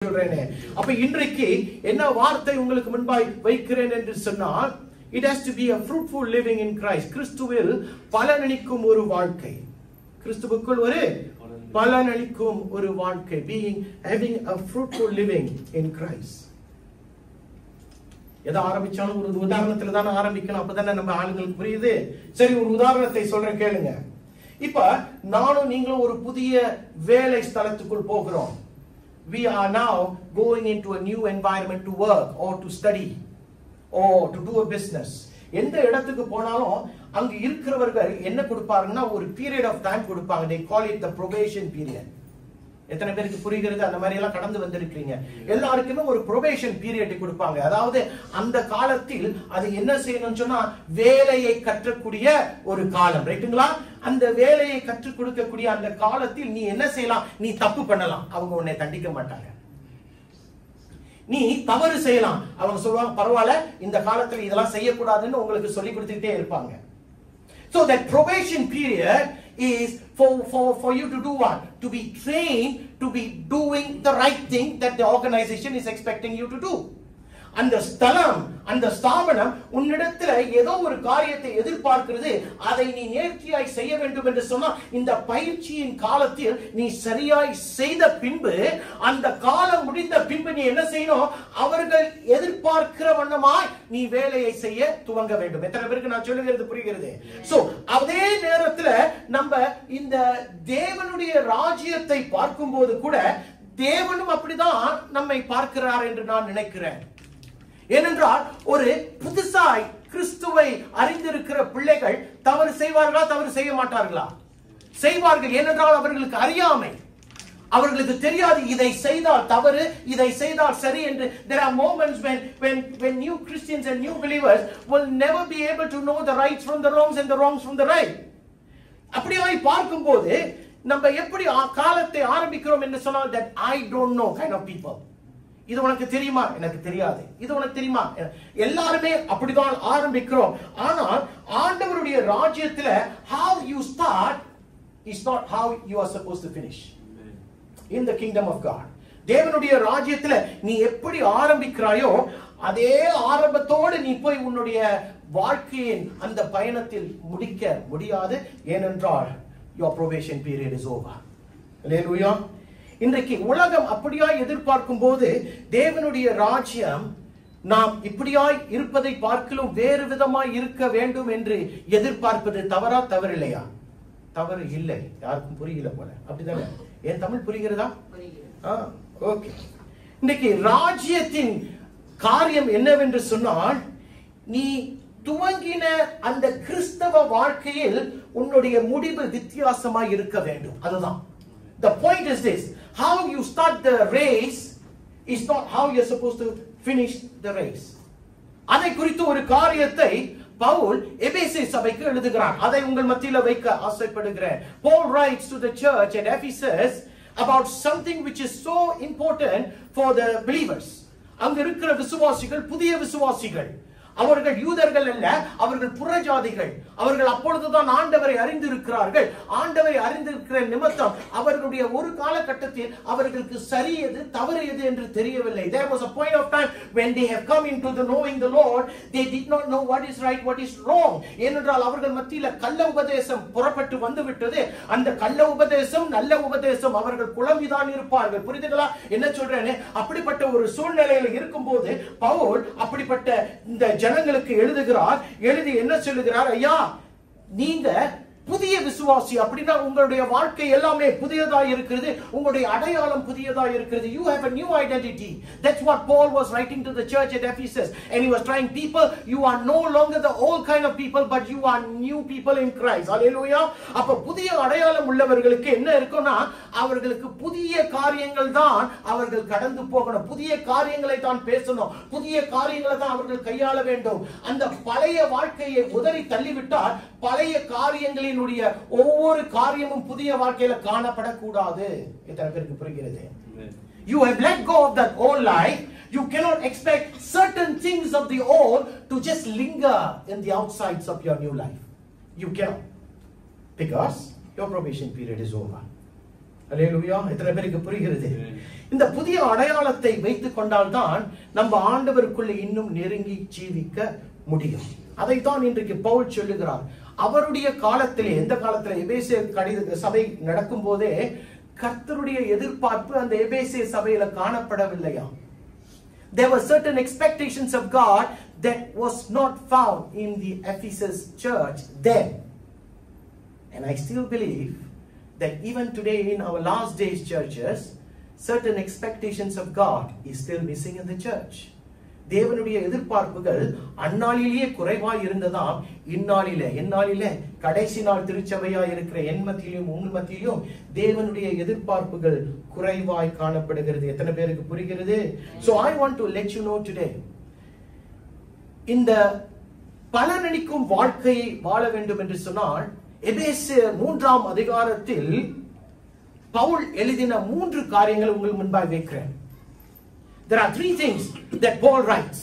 சொல்றேனே. அப்ப இன்றைக்கு என்ன வார்த்தை உங்களுக்கு முன்பாய் வைக்கிறேன் என்று சொன்னால், it has to be a fruitful living in Christ. கிறிஸ்துவில் பலனளிக்கும் ஒரு வாழ்க்கை, கிறிஸ்துவுக்குள் ஒரு பலனளிக்கும் ஒரு வாழ்க்கை, having a fruitful living in Christ. எதை ஆரம்பிச்சாலும் ஒரு உதாரணத்துல தானே ஆரம்பிக்கணும், அப்பதானே நம்ம ஆளுங்களுக்கு புரியுது. சரி, ஒரு உதாரணத்தை சொல்றேன் கேளுங்க. இப்ப நானும் நீங்களும் ஒரு புதிய வேலை ஸ்தலத்துக்குள் போகிறோம். We are now going into a new environment to work or to study or to do a business. எந்த இடத்துக்கு போனாலும் அங்க இருக்கிறவர்கள் என்ன கொடுப்பாங்கன்னா ஒரு பீரியட் ஆஃப் டைம் கொடுப்பாங்க. They call it the probation period. எத்தனை பேருக்கு புரிகிறது? அந்த மாதிரி எல்லாம் கடந்து வந்திருக்கீங்க. எல்லாருக்குமே ஒரு probation period கொடுப்பாங்க. அதாவது அந்த காலத்தில் அது என்ன செய்யணும்னு சொன்னா வேலையை கற்றக்கூடிய ஒரு காலம், ரைட்டுங்களா? அந்த வேலையை கற்றுக் கொடுக்கக்கூடிய அந்த காலத்தில் நீ என்ன செய்யலாம்? நீ தப்பு பண்ணலாம், அவங்க உன்னை தண்டிக்க மாட்டாங்க. நீ தவறு செய்யலாம், அவங்க சொல்லுவாங்க பரவாயில்ல, இந்த காலத்துல இதெல்லாம் செய்யக்கூடாதுன்னு உங்களுக்கு சொல்லி கொடுத்துக்கிட்டே இருப்பாங்க. So that probation period is for you to do what? To be trained to be doing the right thing that the organization is expecting you to do. அந்த ஸ்தலம், அந்த ஸ்தாபனம் உன்னிடத்துல ஏதோ ஒரு காரியத்தை எதிர்பார்க்கிறது, அதை நீ நேர்த்தியாய் செய்ய வேண்டும் என்று சொன்னா இந்த பயிற்சியின் காலத்தில் நீ சரியாய் செய்த பின்பு, அந்த காலம் முடிந்த பின்பு நீ என்ன செய்யணும்? அவர்கள் எதிர்பார்க்கிற வண்ணமாய் நீ வேலையை செய்ய துவங்க வேண்டும். எத்தனை பேருக்கு நான் சொல்லுகிறது புரிகிறது? சோ அதே நேரத்துல நம்ம இந்த தேவனுடைய ராஜ்யத்தை பார்க்கும்போது கூட தேவனும் அப்படிதான் நம்மை பார்க்கிறார் என்று நான் நினைக்கிறேன். ஏனென்றால் ஒரு புதுசாய் கிறிஸ்துவை அறிந்திருக்கிற பிள்ளைகள் தவறு செய்வார்களா? தவறு செய்ய மாட்டார்களா? செய்வார்கள். ஏனென்றால் அவர்களுக்கு அறியாமை, அவர்களுக்கு தெரியாது இதை செய்தால் தவறு, இதை செய்தால் சரி என்று. There are moments when new Christians and new believers will never be able to know the rights from the wrongs and the wrongs from the right. அப்படியே பார்க்கும்போது நம்ம எப்படி காலத்தை ஆரம்பிக்கிறோம் என்று சொன்னால் that I don't know kind of people. இது உனக்கு தெரியுமா? எனக்கு தெரியாது. இது உனக்கு தெரியுமா? எல்லாருமே அப்படிதான் ஆரம்பிக்கிறோம். ஆனால் ஆண்டவருடைய ராஜ்யத்துல how you start is not how you are supposed to finish in the kingdom of God. தேவனுடைய ராஜ்யத்துல நீ எப்படி ஆரம்பிக்கிறாயோ அதே ஆரம்பத்தோடு நீ போய் உன்னுடைய வாழ்க்கையின் அந்த பயணத்தில் முடிக்க முடியாது. ஏனென்றால் your probation period is over. Hallelujah. இன்றைக்கு உலகம் அப்படியாய் எதிர்பார்க்கும் போது தேவனுடைய ராஜ்யம் நாம் இப்படியாய் இருப்பதை பார்க்கலும் வேறு விதமாய் இருக்க வேண்டும் என்று எதிர்பார்ப்பது தவறா? தவறில்லையா? தவறு இல்லை. யாருக்கும் புரியல போல, அப்படிதானே? என் தமிழ் புரிகிறதா? ஓகே. இன்றைக்கு ராஜ்யத்தின் காரியம் என்னவென்று சொன்னால், நீ துவங்கின அந்த கிறிஸ்தவ வாழ்க்கையில் உன்னுடைய முடிவு வித்தியாசமாய் இருக்க வேண்டும். அதுதான். The point is this: how you start the race is not how you're supposed to finish the race. அதை குறித்து ஒரு காரியத்தை பவுல் எபேசு சபைக்கு எழுதுகிறார். அதை உங்கள் மத்தியில வைக்க ஆசைப்படுகிறேன். Paul writes to the church at Ephesus about something which is so important for the believers. அங்க இருக்கிற விசுவாசிகள் புதிய விசுவாசிகள். அவர்கள் யூதர்கள் அல்ல, அவர்கள் புறஜாதிகள். அவர்கள் அப்பொழுதுதான் ஆண்டவரை அறிந்திருக்கிறார்கள். ஆண்டவரை அறிந்திருக்கிற நிமித்தம் அவர்களுடைய ஒரு காலகட்டத்தில் அவர்களுக்கு சரி எது தவறு எது என்று தெரியவில்லை. There was a point of time when they have come into the knowing the Lord, they did not know what is right, what is wrong. ஏனென்றால் அவர்கள் மத்தியில கள்ள உபதேசம் புறப்பட்டு வந்து விட்டது. அந்த கள்ள உபதேசம் நல்ல உபதேசம் அவர்கள் குழம்பிதான் இருப்பார்கள். புரியுதுங்களா என்ன சொல்றேன்னு? அப்படிப்பட்ட ஒரு சூழ்நிலையில் இருக்கும்போது பவுல் அப்படிப்பட்ட இந்த ஜனங்களுக்கு எழுதுகிறார். எழுதி என்ன சொல்லுகிறார்? ஐயா, நீங்க புதிய விசுவாசி. அப்படின்னா உங்களுடைய வாழ்க்கை எல்லாமே புதியதா இருக்கிறது. உங்களுடைய அடையாளம் புதியதா இருக்கிறது. You have a new identity. That's what Paul was writing to the church at Ephesus. And he was trying people, you are no longer the old kind of people, but you are new people in Christ. Hallelujah. அப்ப புதிய அடையாளம் உள்ளவர்களுக்கு என்ன இருக்கும்னா, அவர்களுக்கு புதிய காரியங்கள் தான் அவர்கள் கடந்து போகணும். புதிய காரியங்களை தான் பேசணும். புதிய காரியங்களை தான் அவர்கள் கையாள வேண்டும். அந்த பழைய வாழ்க்கையை உதறி தள்ளிவிட்டால் பழைய காரியங்களின் ஒவ்வொரு காரியமும் புதிய வாழ்க்கையில காணப்படக்கூடாது. எத்தனை பேருக்கு புரிகிறது? You have let go of that old life. You cannot expect certain things of the old to just linger in the outsides of your new life. You cannot, because your probation period is over. Hallelujah. எத்தனை பேருக்கு புரிகிறது? இந்த புதிய அடையாளத்தை வைத்துக் கொண்டால்தான் நம்ம ஆண்டவருக்குள்ள இன்னும் நெருங்கி ஜீவிக்க முடியும். அதைத்தான் இன்றைக்கு பவுல் சொல்லுகிறார். அவருடைய காலத்திலே, எந்த காலத்துல எபேசிய கடித சபை நடக்கும் போதே கர்த்தருடைய எதிர்பார்ப்பு அந்த எபேசிய சபையில காணப்படவில்லையா? There were certain expectations of God that was not found in the Ephesus church then. And I still believe that even today in our last days churches, certain expectations of God is still missing in the church. தேவனுடைய எதிர்பார்ப்புகள் அந்நாளிலேயே குறைவாய் இருந்ததாம். எந்நாளிலே கடைசி நாள் திருச்சபையா இருக்கிற என் மத்தியிலும் உங்கள் மத்தியிலும் தேவனுடைய எதிர்பார்ப்புகள் குறைவாய் காணப்படுகிறது. எத்தனை பேருக்கு புரிகிறது? So I want to let you know today, இந்த பலனளிக்கும் வாழ்க்கையை வாழ வேண்டும் என்று சொன்னால் எபேசியர் 3ஆம் அதிகாரத்தில் பவுல் எழுதின 3 காரியங்களை உங்கள் முன்பாக வைக்கிறேன். There are 3 things that Paul writes,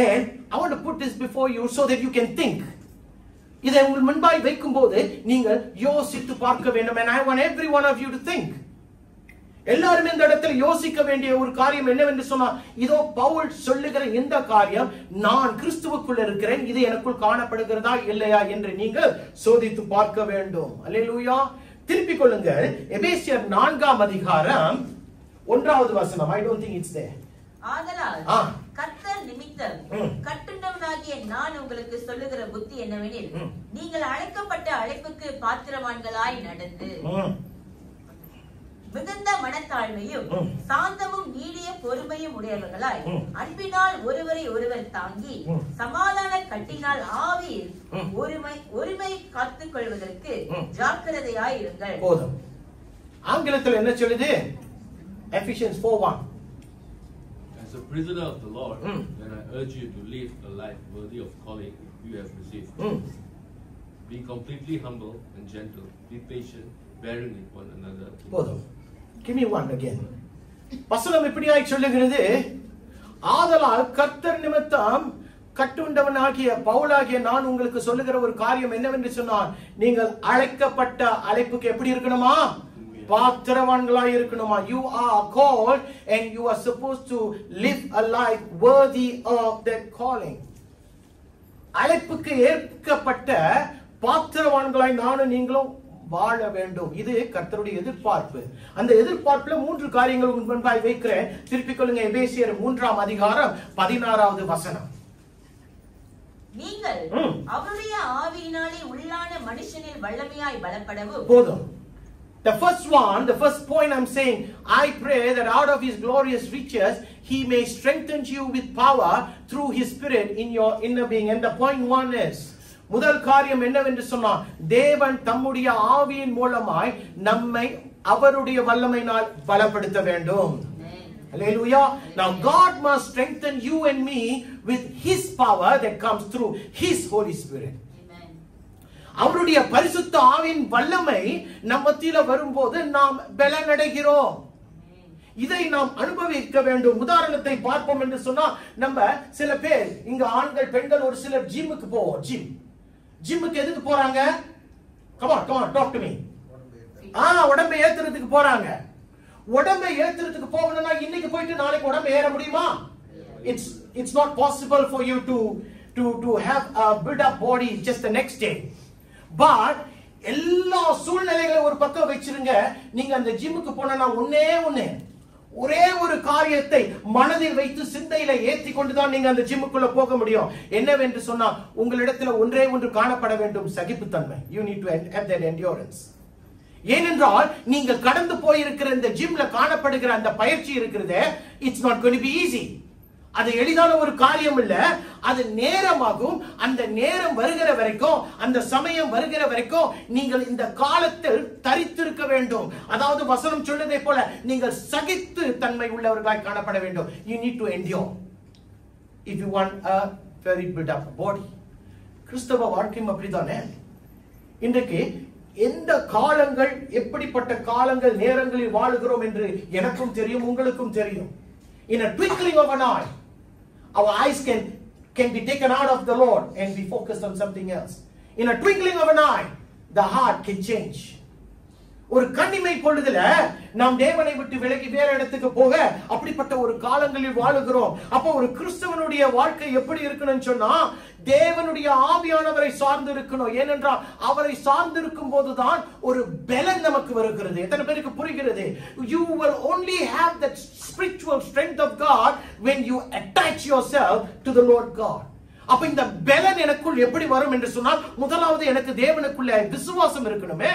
and I want to put this before you so that you can think. இதை உங்கள் முன்பாக வைக்கும்போது நீங்கள் யோசித்து பார்க்க வேண்டும். And I want every one of you to think. எல்லாரும் இந்த இடத்தில் யோசிக்க வேண்டிய ஒரு காரியம் என்னவென்று சொன்னால், இதோ பவுல் சொல்லுகிற இந்த காரியம் நான் கிறிஸ்துவுக்குள் இருக்கிறேன், இது எனக்குள் காணப்படுகிறதா இல்லையா என்று நீங்கள் சோதித்து பார்க்க வேண்டும். அல்லேலூயா. திருப்பிக் கொள்ளுங்கள். எபேசியர் 4ஆம் அதிகாரம் 1வது வசனம். I don't think it's there. ஆதலால் கர்த்தர் நிமித்தம் கட்டுண்டவனாகிய நான் உங்களுக்கு சொல்லுகிற புத்தி என்னவெனில், நீங்கள் அழைக்கப்பட்ட அழைப்புக்கு பாத்திரவான்களாய் நடந்து மிகுந்த மனத்தாழ்மையும் சாந்தமும் நீடிய பொறுமையும் உடையவர்களாய் அன்பினால் ஒருவரை ஒருவர் தாங்கி சமாதான கட்டினால் ஆவியில் ஒருமை காத்துக் கொள்வதற்கு ஜாக்கிரதையாய் இருங்கள். போதும். ஆங்கிலத்தில் என்ன சொல்லுது? Ephesians 4:1. As a prisoner of the Lord, then I urge you to live a life worthy of calling you have received. Be completely humble and gentle. Be patient, bearing with one another. போதும். Give me one again. வசனம் இப்படியாய் சொல்லுகிறது, ஆதலால் கர்த்தர் நிமித்தம் கட்டுண்டவனாகிய பவுலாகிய நான் உங்களுக்கு சொல்லுகிற ஒரு காரியம் என்னவென்று சொன்னால், நீங்கள் அழைக்கப்பட்ட அழைப்புக்கு எப்படி இருக்கணுமா? பாத்திரவான்களாய் இருக்கணுமா? You are called and you are supposed to live a life worthy of that calling. அழைப்புக்கு ஏற்கப்பட்ட பாத்திரவான்களாய் நானும் நீங்களும் வாழ வேண்டும். இது கர்த்தருடைய எதிர்பார்ப்பு. அந்த எதிர்பார்ப்புல 3 காரியங்கள் உங்கள் முன்பாய் வைக்கிறேன். திருப்பிக் கொள்ளுங்க. எபேசியர் 3ஆம் அதிகாரம் 16வது வசனம். நீங்கள் அவருடைய ஆவியினாலே உள்ளான மனுஷனில் வல்லமையாய் பலப்படவும். போதும். The first point I'm saying, I pray that out of his glorious riches he may strengthen you with power through his spirit in your inner being. And the point 1 is, முதல் காரியம் என்னவென்று சொன்னால், தேவன் தம்முடைய ஆவியின் மூலமாய் நம்மை அவருடைய வல்லமையினால் பலப்படுத்த வேண்டும். Hallelujah. Now God must strengthen you and me with his power that comes through his Holy Spirit. அவருடைய பரிசுத்த ஆவியின் வல்லமை நம்ம மத்தியில வரும்போது நாம் பலனடைகிறோம். இதை நாம் அனுபவிக்க வேண்டும். உதாரணத்தை பார்ப்போம் என்று சொன்னா, நம்ம சில பேர் இங்க ஆண்கள் பெண்கள் ஒரு சிலர் ஜிம்முக்கு போவோம். ஜிம்முக்கு எதுக்கு போறாங்க? come on talk to me. உடம்பை ஏத்துறதுக்கு போறாங்க. உடம்பை ஏத்துறதுக்கு போகணும்னா இன்னைக்கு போயிட்டு நாளைக்கு உடம்பு ஏற முடியுமா? It's not possible for you to have a build up body just the next day. But எல்லா சூழ்நிலைகளை ஒரு பக்கம் வச்சிருங்க. நீங்க அந்த ஜிம்முக்கு போனா ஒரே ஒரு காரியத்தை மனதில் வைத்து சிந்தையில ஏற்றி கொண்டுதான் நீங்க அந்த ஜிம்முக்குள்ள போக முடியும். என்னவென்று சொன்னா, உங்களிடத்துல ஒன்று காணப்பட வேண்டும், சகிப்புத்தன்மை. You need to have that endurance. ஏனென்றால் நீங்கள் கடந்து போயிருக்கிற இந்த ஜிம்ல காணப்படுகிற அந்த பயிற்சி இருக்கிறதே, it's not going to be easy. அது எளிதான ஒரு காரியம் இல்ல. அது நேரமாகும். அந்த நேரம் வருகிற வரைக்கும், அந்த சமயம் வருகிற வரைக்கும் நீங்கள் இந்த காலத்தில் தரித்திருக்க வேண்டும். அதாவது வசனம் சொல்வதை போல நீங்கள் சகித்து தன்மை உள்ளவர்களாய் காணப்பட வேண்டும். You need to endure if you want a very built up body. கிறிஸ்தவ வாழ்க்கையும் அப்படிதானே. இன்றைக்கு எந்த காலங்கள், எப்படிப்பட்ட காலங்கள் நேரங்களில் வாழுகிறோம் என்று எனக்கும் தெரியும், உங்களுக்கும் தெரியும். In a twinkling of an eye, our eyes can be taken out of the Lord and be focused on something else. In a twinkling of an eye, the heart can change. ஒரு கண்ணிமை பொழுதுல நாம் தேவனை விட்டு விலகி வேற இடத்துக்கு போக அப்படிப்பட்ட ஒரு காலங்களில் வாழுகிறோம். அப்போ ஒரு கிறிஸ்தவனுடைய வாழ்க்கை எப்படி இருக்கணும்னு சொன்னா தேவனுடைய ஆவியானவரை சார்ந்து இருக்கணும். ஏனென்றால் அவரை சார்ந்து இருக்கும் போதுதான் ஒரு பலன் நமக்கு வருகிறது. எத்தனை பேருக்கு புரிகிறது? You will only have that spiritual strength of God when you attach yourself to the Lord God. அப்ப இந்த பலன் எனக்குள் எப்படி வரும் என்று சொன்னால் முதலாவது எனக்கு தேவனுக்குள்ள விசுவாசம் இருக்கணுமே.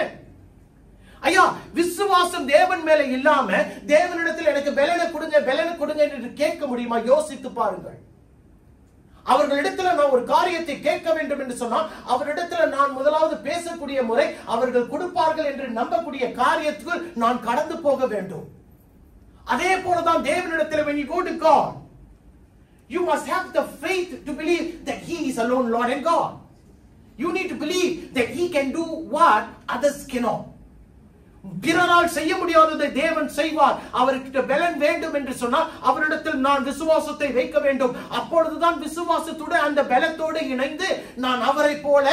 ஐயா, விசுவாசம் தேவன் மேல இல்லாம தேவனிடத்தில் எனக்கு பலனை கொடுங்க என்று கேட்க முடியுமா? யோசித்து பாருங்கள். அவர்களிடத்துல நான் ஒரு காரியத்தை கேட்க வேண்டும் என்று சொன்னால் அவரிடத்துல நான் முதலாவது பேசக்கூடிய முறை அவர்கள் கொடுப்பார்கள் என்று நம்பக்கூடிய காரியத்துக்கு நான் கடந்து போக வேண்டும். அதே போலதான் தேவனிடத்தில் when you go to God, you must have the faith to believe that He is alone Lord and God. You need to believe that He can do what others cannot. பிறரால் செய்ய முடியாததை தேவன் செய்வார். அவர்கிட்ட பலன் வேண்டும் என்று சொன்னால் அவரிடத்தில் நான் விசுவாசத்தை வைக்க வேண்டும். அப்பொழுதுதான் விசுவாசத்தோடு அந்த பலத்தோடு இணைந்து நான் அவரை போல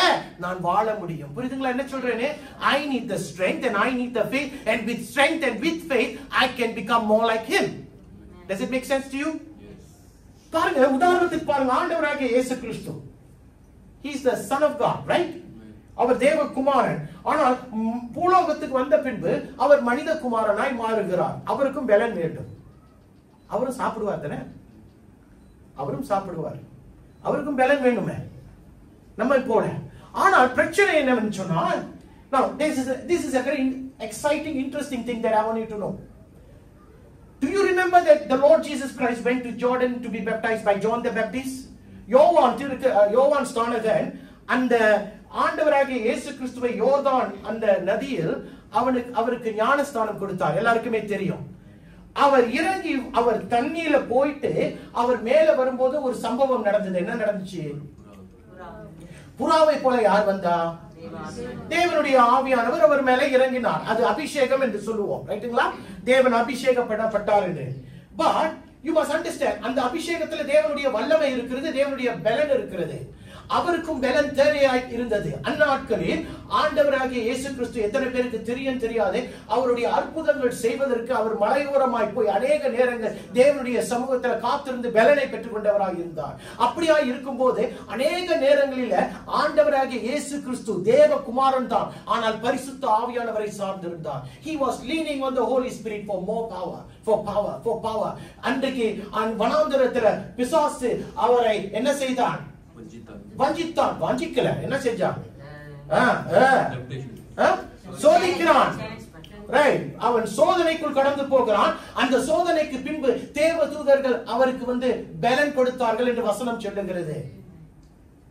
நான் வாழ முடியும். புரியுதுங்களா என்ன சொல்றேனே? I need the strength and I need the faith, and with strength and with faith I can become more like Him. Does it make sense to you? பாருங்க, உதாரணத்துக்கு பாருங்க, ஆண்டவராகிய இயேசு கிறிஸ்து, He is the Son of God, right? அவர் தேவகுமாரன். ஆனால் பூலோகத்துக்கு வந்த பின்பு அவர் மனித குமாரனாய் மாறுகிறார். அவருக்கும் பலன் வேண்டும். அவரும் சாப்பிடுவார் தானே? அவரும் சாப்பிடுவார். அவருக்கும் பலன் வேணுமே நம்ம போல. ஆனால் பிரச்சனை என்னன்னு சொன்னால், now this is a very exciting, interesting thing that I want you to know. Do you remember that the Lord Jesus Christ went to Jordan to be baptized by John the Baptist? யோவான் ஸ்நானகன் அந்த ஆண்டவராகிய இயேசு கிறிஸ்துவை யோர்தான் அந்த நதியில் அவருக்கு ஞானஸ்தானம் கொடுத்தார். எல்லாருக்குமே தெரியும். அவர் இறங்கி அவர் தண்ணீர்ல போயிட்டு அவர் மேல வரும்போது ஒரு சம்பவம் நடந்தது. என்ன நடந்துச்சு? புறாவை போல யார் வந்தா? தேவனுடைய ஆவியானவர் அவர் மேல இறங்கினார். அது அபிஷேகம் என்று சொல்லுவோம், ரைட்டுங்களா? தேவன் அபிஷேகப்பட்டார் என்று. பட் you must understand, அந்த அபிஷேகத்துல தேவனுடைய வல்லமை இருக்கிறது, தேவனுடைய பலன் இருக்கிறது. அவருக்கும் பலன் தேவையாய் இருந்தது. அந்நாட்களில் ஆண்டவராகிய இயேசு கிறிஸ்து எத்தனை பேருக்கு தெரியாது, அவருடைய அற்புதங்கள் செய்வதற்கு அவர் மலையோரமாய் போய் அநேக நேரங்கள் தேவனுடைய சமூகத்தில் காத்திருந்து பலனை பெற்றுக் கொண்டவராக இருந்தார். அப்படியாய் இருக்கும் போது அநேக நேரங்களில் ஆண்டவராகிய இயேசு கிறிஸ்து தேவகுமாரன் தான், ஆனால் பரிசுத்த ஆவியானவரை சார்ந்திருந்தார். He was leaning on the Holy Spirit for more power, for power. அன்றைக்கு வனாந்தரத்தில் பிசாசு அவரை என்ன செய்தான்? வஞ்சித்தான். வஞ்சிக்கல, என்ன செஞ்சான்? சோதிக்கிறான். அவன் சோதனைக்குள் கடந்து போகிறான். அந்த சோதனைக்கு பின்பு தேவதூதர்கள் அவருக்கு பலன் கொடுத்தார்கள் என்று வசனம் சொல்லுகிறது.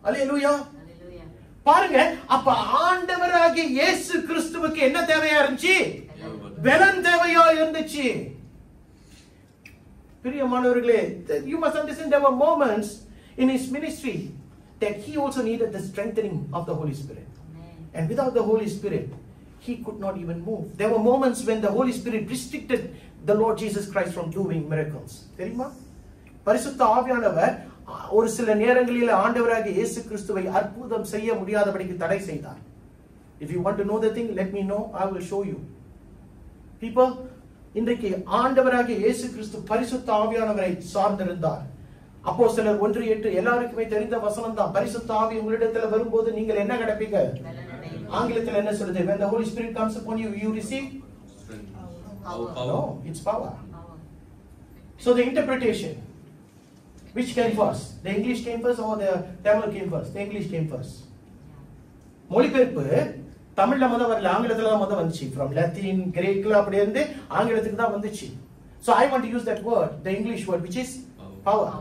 அல்லேலூயா. பாருங்க, அப்ப ஆண்டவராகிய இயேசு கிறிஸ்துவுக்கு என்ன தேவையா இருந்துச்சு? பலன் தேவையா இருந்துச்சு. பிரியமானவர்களே, you must understand there were moments in his ministry that he also needed the strengthening of the Holy Spirit. And without the Holy Spirit, he could not even move. There were moments when the Holy Spirit restricted the Lord Jesus Christ from doing miracles. தெரியுமா? பரிசுத்த ஆவியானவர் ஒரு சில நேரங்களில் ஆண்டவராகிய இயேசு கிறிஸ்துவை அற்புதம் செய்ய முடியாதபடிக்கு தடை செய்தார். If you want to know the thing, let me know. I will show you. People, இன்றைக்கு ஆண்டவராகிய இயேசு கிறிஸ்து பரிசுத்த ஆவியானவரை சார்ந்திருந்தார். அப்போஸ்தலர் 1:8 எல்லாருக்குமே தெரிந்த வசனம் தான். பரிசுத்த ஆவி உங்களிடத்துல வரும்போது நீங்கள் என்ன கிடைப்பீங்க? ஆங்கிலத்தில் என்ன சொல்லுது? When the Holy Spirit comes upon you, you receive power. No, it's power. So the interpretation, which came first? The English came first or the Tamil came first? The English came first. மொழிபெயர்ப்பு தமிழ்ல வரல, ஆங்கிலத்துல தான் வந்துச்சு. From Latin, Greek அப்படி இருந்து ஆங்கிலத்துக்கு தான் வந்துச்சு. So I want to use that word, the English word, which is power.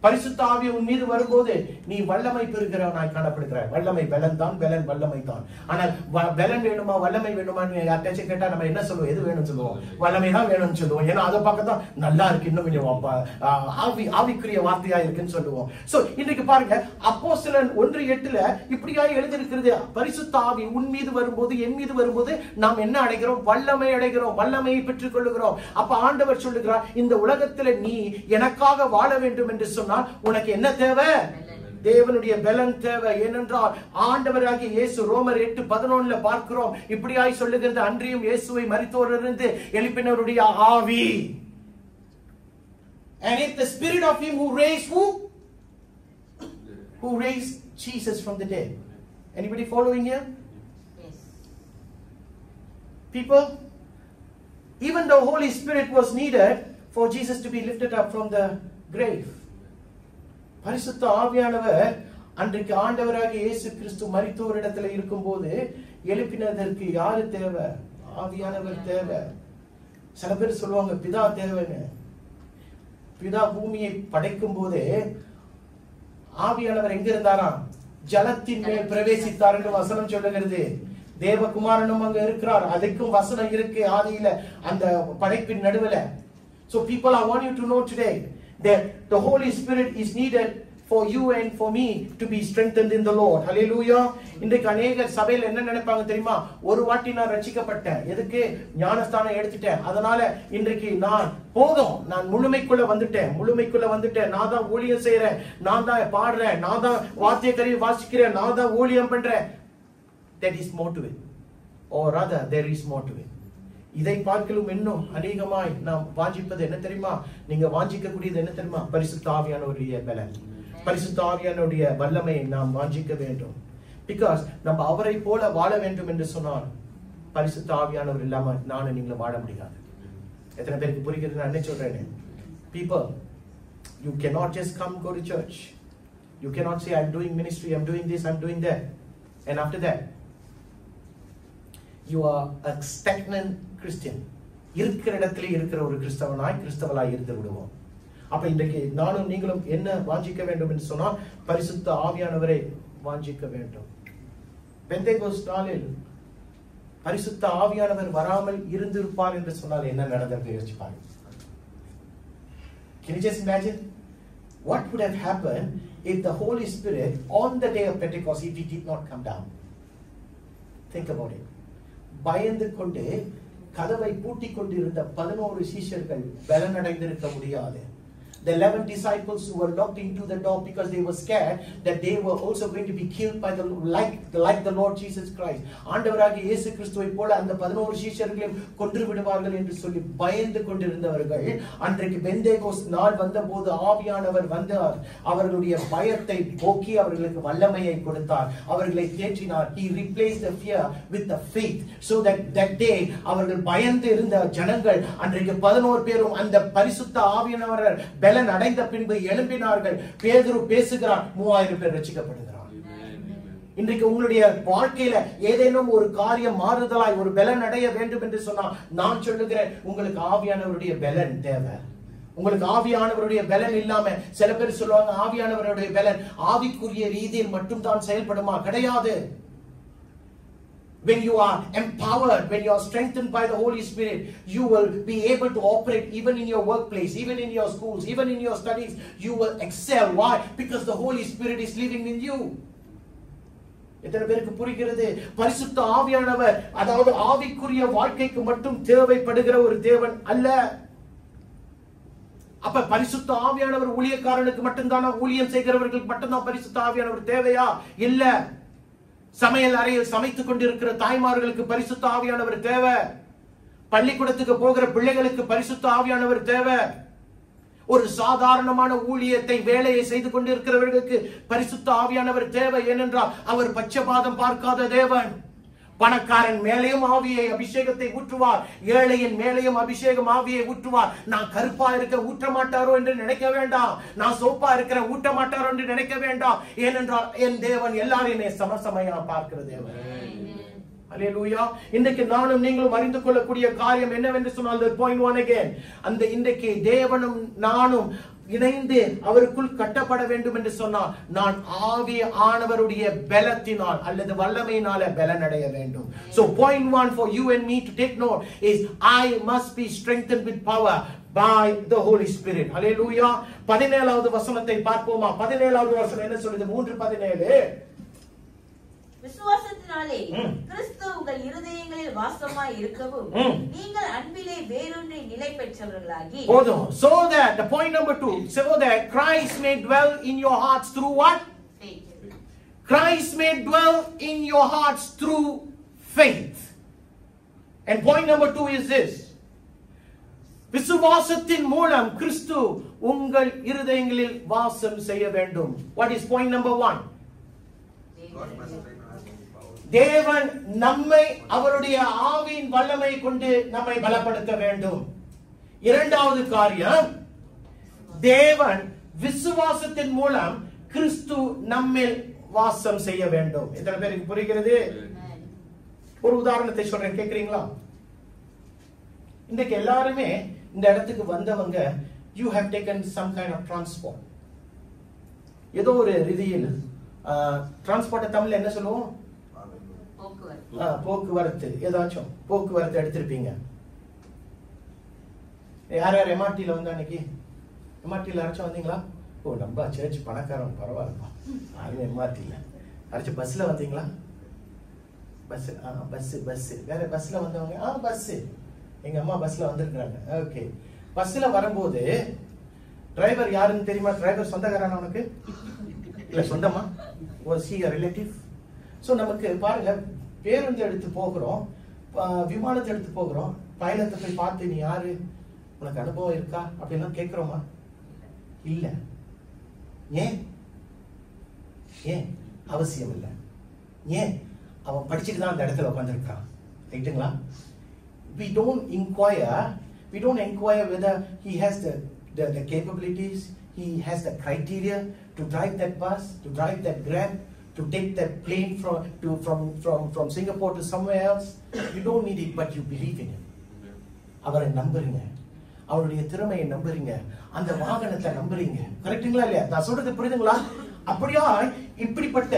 பரிசுத்த ஆவி உன் மீது வரும்போது நீ வல்லமை பெறுகிறவனாய் காணப்படுகிறாய். வல்லமை பலன் தான், பலன் வல்லமை தான். ஆனால் பலன் வேணுமா வல்லமை வேணுமான்னு யார்ட்டாச்சும் கேட்டா நம்ம என்ன சொல்லுவோம்? எது வேணும்னு சொல்லுவோம்? வல்லமை தான் வேணும்னு சொல்லுவோம். ஏன்னா அதை பார்க்கத்தான் நல்லா இருக்கு, இன்னும் கொஞ்சம் ஆவிக்குரிய வார்த்தையா இருக்குன்னு சொல்லுவோம். சோ இன்றைக்கு பாருங்க, அப்போஸ்தலர் 1:8 இப்படியாய் எழுதியிருக்கிறது. பரிசுத்த ஆவி உன் மீது வரும்போது, என் மீது வரும்போது நாம் என்ன அடைகிறோம்? வல்லமை அடைகிறோம், வல்லமையை பெற்றுக் கொள்ளுகிறோம். அப்ப ஆண்டவர் சொல்லுகிறார், இந்த உலகத்துல நீ எனக்காக வாழ வேண்டும் என்று சொன்னால் உனக்கு என்ன தேவை? தேவனுடைய பலன் தேவை. ஏனென்றால் ஆண்டவராகிய இயேசு ரோமர் 8:11 பார்க்கிறோம், இப்படியாய் சொல்லுகிறது, அன்றியும் இயேசுவை மரித்தோரிலிருந்து எழுப்பினவருடைய ஆவி. And if the spirit of him who raised who raised Jesus from the dead. Anybody following here? Yes. People, even the Holy Spirit was needed for Jesus to be lifted up from the grave. பரிசுத்த ஆவியானவர் அன்றைக்கு ஆண்டவராகிய இயேசு கிறிஸ்து மரித்தோரிடத்தில் இருக்கும்போது எழுப்பினதற்கு யாரு தேவை? ஆவியானவர் தேவை. சில பேர் சொல்லுவாங்க பிதா தேவைன்னு. பிதா பூமியை படைக்கும் போது ஆவியானவர் எங்க இருந்தாராம்? ஜலத்தின் மேல் பிரவேசித்தார் என்று வசனம் சொல்லுகிறது. தேவகுமாரனும் அங்க இருக்கிறார், அதுக்கும் வசனம் இருக்கு ஆதியில அந்த படைப்பின் நடுவுல. So people, I want you to know today that the Holy Spirit is needed for you and for me to be strengthened in the Lord. Hallelujah. இன்றைக்கு அநேகர் சபையில என்ன நினைப்பாங்க தெரியுமா? ஒரு வாட்டி நான் ரட்சிக்கப்பட்டேன், எதுக்கு? ஞானஸ்தானம் எடுத்துட்டேன், அதனால இன்றைக்கு நான் போதும், நான் முழுமைக்குள்ள வந்துட்டேன், நான் தான் ஊழியம் செய்யறேன், நான் தான் பாடுறேன், நான் தான் வாத்திய கருவி வாசிக்கிறேன், நான் தான் ஊழியம் பண்றேன். That is more to it, or rather there is more to it. இதை பார்க்கலும் இன்னும் அநேகமாய் நாம் வாஞ்சிப்பது என்ன தெரியுமா? நீங்க வாஞ்சிக்க கூடியது என்ன தெரியுமா? பரிசுத்த ஆவியானவருடைய பலன், பரிசுத்த ஆவியானவருடைய வல்லமை நாம் வாஞ்சிக்க வேண்டும். பிகாஸ் நம்ம அவரை போல வாழ வேண்டும் என்று சொன்னால் பரிசுத்த ஆவியானவர் இல்லாம நானும் நீங்களும் வாழ முடியாது. எத்தனை பேருக்கு புரிகிறது நான் என்ன சொல்றேன்? People, you cannot just come go to church. You cannot say I'm doing ministry, I'm doing this, I'm doing that, and after that you are a stagnant Christian. இருக்கிற இடத்திலே இருக்கிற ஒரு கிறிஸ்தவளாய் இருந்து விடுவோம். அப்ப இன்றைக்கு நானும் நீங்களும் என்ன வாஞ்சிக்க வேண்டும் என்று சொன்னால் பரிசுத்த ஆவியானவரை வாஞ்சிக்க வேண்டும். பெந்தேகோஸ்து நாளில் பரிசுத்த ஆவியானவர் வராமல் இருந்திருப்பார் என்று சொன்னால் என்ன நடந்தது யோசிச்சு பாருங்க. Can you just imagine what would have happened if the Holy Spirit on the day of Pentecost, if he did not come down? Think about it. பயந்து கொண்டு கதவை பூட்டிக் கொண்டிருந்த 11 சீஷர்கள் பலனடைந்திருக்க முடியாது. The 11 disciples who were locked into the door because they were scared that they were also going to be killed by like the Lord Jesus Christ. ஆண்டவராகிய இயேசு கிறிஸ்துவை போல அந்த 11 சீஷர்களையும் கொன்று விடுவார்கள் என்று சொல்லி பயந்து கொண்டிருந்தவர்கள் அன்றைக்கு பெந்தேகோஸ்து நாள் வந்தபோது ஆவியானவர் வந்தார். அவர்களுடைய பயத்தை போக்கி அவர்களுக்கு வல்லமையை கொடுத்தார், அவர்களை தேற்றினார். He replaced the fear with the faith, so that day அவர்கள் பயந்து இருந்த ஜனங்கள் அன்றைக்கு 11 பேரும் அந்த பரிசுத்த ஆவியானவர் பலன் அடைந்த பின்பு எழும்பினார்கள். பேதுரு பேசுகிறார், 3000 பேர் ரட்சிக்கப்படுகிறார். இன்றைக்கு உங்களுடைய வாழ்க்கையில ஏதேனும் ஒரு காரியம் மாறுதலாய் ஒரு பலன் அடைய வேண்டும் என்று சொன்னால் நான் சொல்லுகிறேன், உங்களுக்கு ஆவியானவருடைய பலன் தேவை. உங்களுக்கு ஆவியானவருடைய பலன் இல்லாம சில பேர் சொல்லுவாங்க ஆவியானவருடைய பலன் ஆவிக்குரிய ரீதியில் மட்டும் தான் செயல்படுமா? கிடையாது. When you are empowered, when you are strengthened by the Holy Spirit, you will be able to operate even in your workplace, even in your schools, even in your studies. You will excel. Why? Because the Holy Spirit is living in you. எத்தனை பேருக்கு புரிகிறது? பரிசுத்த ஆவியானவர் அதாவது ஆவிக்குரிய வாழ்க்கைக்கு மட்டும் தேவைப்படுகிற ஒரு தேவன் அல்ல. அப்ப பரிசுத்த ஆவியானவர் ஊழியக்காரனுக்கு மட்டும்தானா? ஊழியம் செய்கிறவர்களுக்கு மட்டும்தான் பரிசுத்த ஆவியானவர் தேவையா? இல்ல. சமையல் அறையில் சமைத்துக் கொண்டிருக்கிற தாய்மார்களுக்கு பரிசுத்த ஆவியானவர் தேவை. பள்ளிக்கூடத்துக்கு போகிற பிள்ளைகளுக்கு பரிசுத்த ஆவியானவர் தேவை. ஒரு சாதாரணமான ஊழியத்தை வேலையை செய்து கொண்டிருக்கிறவர்களுக்கு பரிசுத்த ஆவியானவர் தேவை. ஏனென்றால் அவர் பட்சபாதம் பார்க்காத தேவன். பணக்காரன் மேலேயும் ஆவியை அபிஷேகத்தை ஊற்றுவார், ஏழையின் மேலேயும் அபிஷேகம் ஆவியை ஊற்றுவார். நான் கருப்பா இருக்க ஊற்ற மாட்டாரோ என்று நினைக்க வேண்டாம், நான் சோப்பா இருக்கிற ஊட்ட மாட்டாரோ என்று நினைக்க வேண்டாம். ஏனென்றால் என் தேவன் எல்லாரையுமே சமசமையா பார்க்கிற தேவன். அல்லேலூயா. இன்றைக்கு நானும் நீங்களும் அறிந்து கொள்ளக்கூடிய காரியம் என்னவென்று சொன்னால் point 1 again, அந்த இன்றைக்கு தேவனும் நானும் இணைந்து அவருக்குள் கட்டப்பட வேண்டும் என்று சொன்னால் நான் ஆவியானவருடைய பலத்தினால் அல்லது வல்லமையினால பலன் அடைய வேண்டும். So point 1 for you and me to take note is I must be strengthened with power by the Holy Spirit. Hallelujah. 17வது வசனத்தை பார்ப்போமா? 17வது வசனம் என்ன சொல்லுது? 3:17. விசுவாசத்தினாலே கிறிஸ்து உங்கள் இருதயங்களில் வாசமாய் இருக்கவும் நீங்கள் அன்பிலே வேரூன்றி நிலை பெற்றவர்களாகி போதும். So that the point number 2, so that Christ may dwell in your hearts through what? Christ may dwell in your hearts through faith. And point number 2 is this. விசுவாசத்தின் மூலம் கிறிஸ்து உங்கள் இருதயங்களில் வாசம் செய்ய வேண்டும். What is point number 1? தேவன் நம்மை அவருடைய ஆவியின் வல்லமை கொண்டு நம்மை பலப்படுத்த வேண்டும். இரண்டாவது காரியம், தேவன் விசுவாசத்தின் மூலம் கிறிஸ்து நம்மில் வாசம் செய்ய வேண்டும். எத்தனை பேருக்கு புரிகிறது? ஒரு உதாரணத்தை சொல்றேன், கேக்குறீங்களா? இன்றைக்கு எல்லாருமே இந்த இடத்துக்கு வந்தவங்க, you have taken some kind of transport. ஏதோ ஒரு ரீதியில் டிரான்ஸ்போர்ட் தமிழ்ல என்ன சொல்லுவோம்? போக்குவரத்து. ஏதாச்சும் போக்குவரத்து எடுத்திருப்பீங்க. யார் யார் எம்ஆர்டில வந்தா அன்னைக்கு? எம்ஆர்டில யாராச்சும் வந்தீங்களா? ஓ, நம்ம சர்ச் பணக்காரன், பரவாயில்லப்பா. யாரும் எம்ஆர்டில யாராச்சும் பஸ்ல வந்தீங்களா? பஸ் வேற பஸ்ல வந்தவங்க? பஸ். எங்க அம்மா பஸ்ல வந்திருக்காங்க. ஓகே. பஸ்ல வரும்போது டிரைவர் யாருன்னு தெரியுமா? டிரைவர் சொந்தக்காரனா உனக்கு? இல்ல சொந்தமா? was he a relative? So நமக்கு பாருங்க, பேருந்து எடுத்து போகிறோம், விமானத்தை எடுத்து போகிறோம், பைலட்டை போய் பார்த்து நீ யாரு, உனக்கு அனுபவம் இருக்கா அப்படின்னா கேட்கிறோமா? இல்ல. ஏன்? ஏன்? அவசியம் இல்லை. ஏன்? அவன் படிச்சுட்டு தான் அந்த இடத்துல உட்கார்ந்திருக்கான். ரைட்டுங்களா? We don't inquire whether he has the capabilities, he has the criteria to drive that bus, to drive that Grab, to take that plane from Singapore to somewhere else. You don't need it, but you believe in him. அவரை நம்புறீங்க, அவருடைய திறமையை நம்புறீங்க, அந்த வாகனத்தை நம்புறீங்க. கரெக்ட்டுங்களா இல்லையா? நான் சொல்றது புரியுதுங்களா? அப்படியா இப்படிப்பட்ட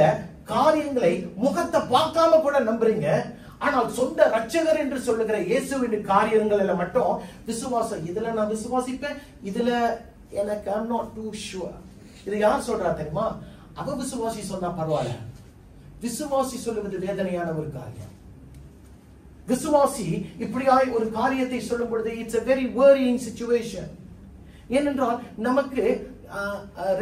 காரியங்களை முகத்தை பார்க்காம கூட நம்புறீங்க. ஆனால் சொந்த ரட்சகர் என்று சொல்லுகிற இயேசுவின் காரியங்கள் மட்டும் விசுவாசம். இதுல நான் விசுவாசிப்பேன், இதுல எனக்கு I'm not too sure. இது யார் சொல்றா தெரியுமா? அவ விசுவாசி சொன்னா பரவாயில்ல. விசுவாசி சொல்லுவது வேதனையான ஒரு காரியம். விசுவாசி இப்படியாய் ஒரு காரியத்தை சொல்லும் பொழுது it's a very worrying situation. ஏனென்றால் நமக்கு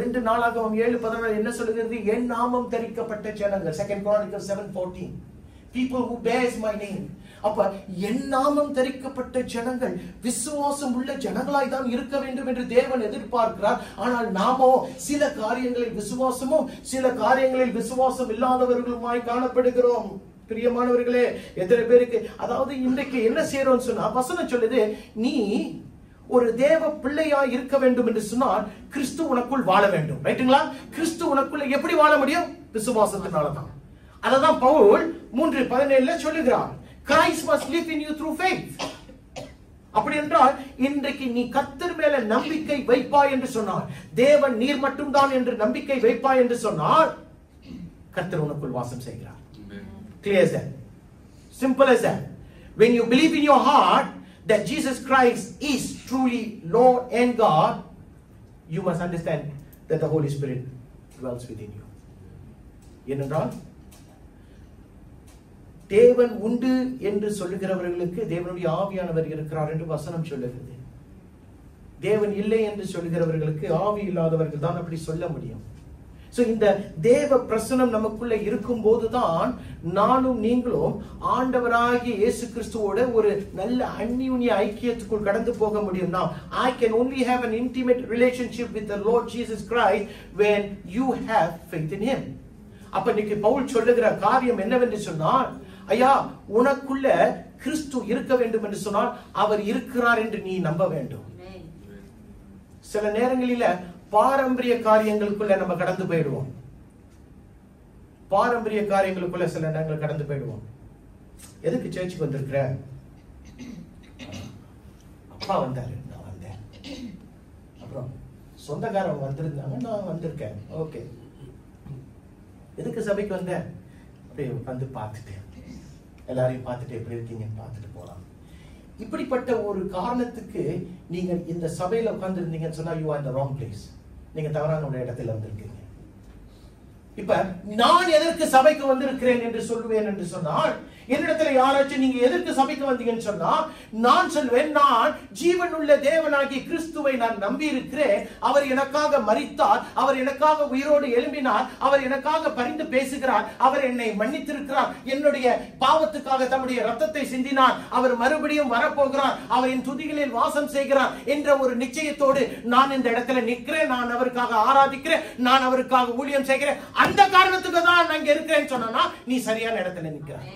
2 நாளாகவும் 7:14 என்ன சொல்லுகிறது? என் நாமம் தரிக்கப்பட்ட ஜனங்கள். 2 Chronicles 7:14. People who bears my name. அப்ப என் நாமம் தரிக்கப்பட்ட ஜனங்கள் விசுவாசம் உள்ள ஜனங்களாய் தான் இருக்க வேண்டும் என்று தேவன் எதிர்பார்க்கிறார். ஆனால் நாமோ சில காரியங்களில் விசுவாசமும் சில காரியங்களில் விசுவாசம் இல்லாதவர்களுமாய் காணப்படுகிறோம். பிரியமானவர்களே, எத்தனை பேருக்கு அதாவது இன்றைக்கு என்ன செய்யறோம்னு சொன்னா, வசனம் சொல்லுது, நீ ஒரு தேவ பிள்ளையா இருக்க வேண்டும் என்று சொன்னால் கிறிஸ்து உனக்குள் வாழ வேண்டும். ரைட்டுங்களா? கிறிஸ்து உனக்குள்ள எப்படி வாழ முடியும்? விசுவாசத்தினாலதான். அததான் பவுல் 3:17 சொல்லுகிறார். Christ must live in you through faith. அப்படி என்றால் இன்றைக்கு நீ கர்த்தர் மேல நம்பிக்கை வைப்பாய் என்று சொன்னார், தேவன் நீர் மட்டும்தான் என்று நம்பிக்கை வைப்பாய் என்று சொன்னார், கர்த்தர் உனக்குள் வாசம் செய்கிறார். Clear as that? Simple as that. When you believe in your heart that Jesus Christ is truly Lord and God, you must understand that the Holy Spirit dwells within you. ஏனென்றால் தேவன் உண்டு என்று சொல்லுகிறவர்களுக்கு தேவனுடைய ஆவியானவர் இருக்கிறார் என்று வசனம் சொல்லுகிறது. தேவன் இல்லை என்று சொல்லுகிறவர்களுக்கு ஆவி இல்லாதவர்கள் தான் அப்படி சொல்ல முடியும். சோ இந்த தேவ பிரசனம் நமக்குள்ள இருக்கும் போதுதான் நானும் நீங்களும் ஆண்டவராகிய இயேசு கிறிஸ்துவோட ஒரு நல்ல அந்நியுன்ய ஐக்கியத்துக்குள் கடந்து போக முடியும். Now I can only have an intimate relationship with the Lord Jesus Christ when you have faith in him. அப்ப இன்னைக்கு பவுல் சொல்லுகிற காரியம் என்னவென்று சொன்னால், ஐயா உனக்குள்ள கிறிஸ்து இருக்க வேண்டும் என்று சொன்னால் அவர் இருக்கிறார் என்று நீ நம்ப வேண்டும். சில நேரங்களில பாரம்பரிய காரியங்களுக்குள்ள நம்ம கடந்து போயிடுவோம். பாரம்பரிய காரியங்களுக்குள்ள சில நேரங்கள் கடந்து போயிடுவோம். எதுக்கு சர்ச்சுக்கு வந்திருக்கிற? அப்பா வந்தாரு, நான் வந்தேன். அப்புறம் சொந்தக்காரங்க வந்திருந்தாங்க, நான் வந்திருக்கேன். ஓகே. எதுக்கு சபைக்கு வந்தேன்? அப்படியே வந்து பார்த்துட்டு எல்லாரையும் பார்த்துட்டு எப்படி இருக்கீங்கன்னு பார்த்துட்டு போலாம். இப்படிப்பட்ட ஒரு காரணத்துக்கு நீங்க இந்த சபையில உட்கார்ந்து இருந்தீங்கன்னு சொன்னா you are in the wrong place. நீங்க தவறான ஒரு இடத்துல வந்திருக்கீங்க. இப்ப நான் எதற்கு சபைக்கு வந்திருக்கிறேன் என்று சொல்லுவேன் என்று சொன்னால், என்னிடத்துல யாராச்சும் நீங்க எதற்கு சபைக்கு வந்தீங்கன்னு சொன்னா, நான் சொல்வேன், நான் ஜீவனுள்ள தேவனாகிய கிறிஸ்துவை நான் நம்பி இருக்கிறேன். அவர் எனக்காக மரித்தார், அவர் எனக்காக உயிரோடு எழும்பினார், அவர் எனக்காக பரிந்து பேசுகிறார், அவர் என்னை மன்னித்திருக்கிறார், என்னுடைய பாவத்துக்காக தம்முடைய ரத்தத்தை சிந்தினார், அவர் மறுபடியும் வரப்போகிறார், அவர் என் துதிகளில் வாசம் செய்கிறார் என்ற ஒரு நிச்சயத்தோடு நான் இந்த இடத்துல நிற்கிறேன். நான் அவருக்காக ஆராதிக்கிறேன், நான் அவருக்காக ஊழியம் செய்கிறேன். அந்த காரணத்துக்கு தான் நான் இங்க இருக்கிறேன்னு சொன்னா நீ சரியான இடத்துல நிற்கிறாய்.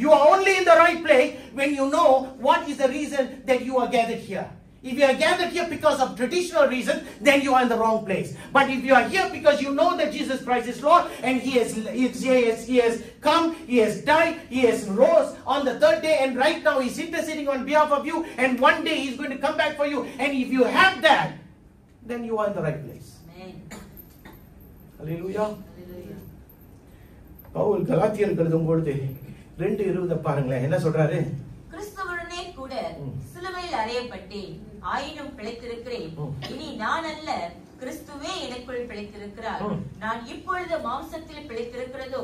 You are only in the right place when you know what is the reason that you are gathered here. If you are gathered here because of traditional reasons, then you are in the wrong place. But if you are here because you know that Jesus Christ is Lord and He has come, He has died, He has rose on the third day, and right now He's interceding on behalf of you, and one day He's going to come back for you. And if you have that, then you are in the right place. Amen. Hallelujah. Pavul கலாத்தியருக்கு எழுதும் பொழுது 2:20 பாருங்களேன், என்ன சொல்றாரு? கிறிஸ்துவுடனே கூட சிலுவையில் அறையப்பட்டேன், ஆயினும் பிழைத்திருக்கிறேன். இனி நான் அல்ல, கிறிஸ்துவே எனக்குள் பிழைத்திருக்கிறார். நான் இப்பொழுது மாம்சத்தில் பிழைத்திருக்கிறதோ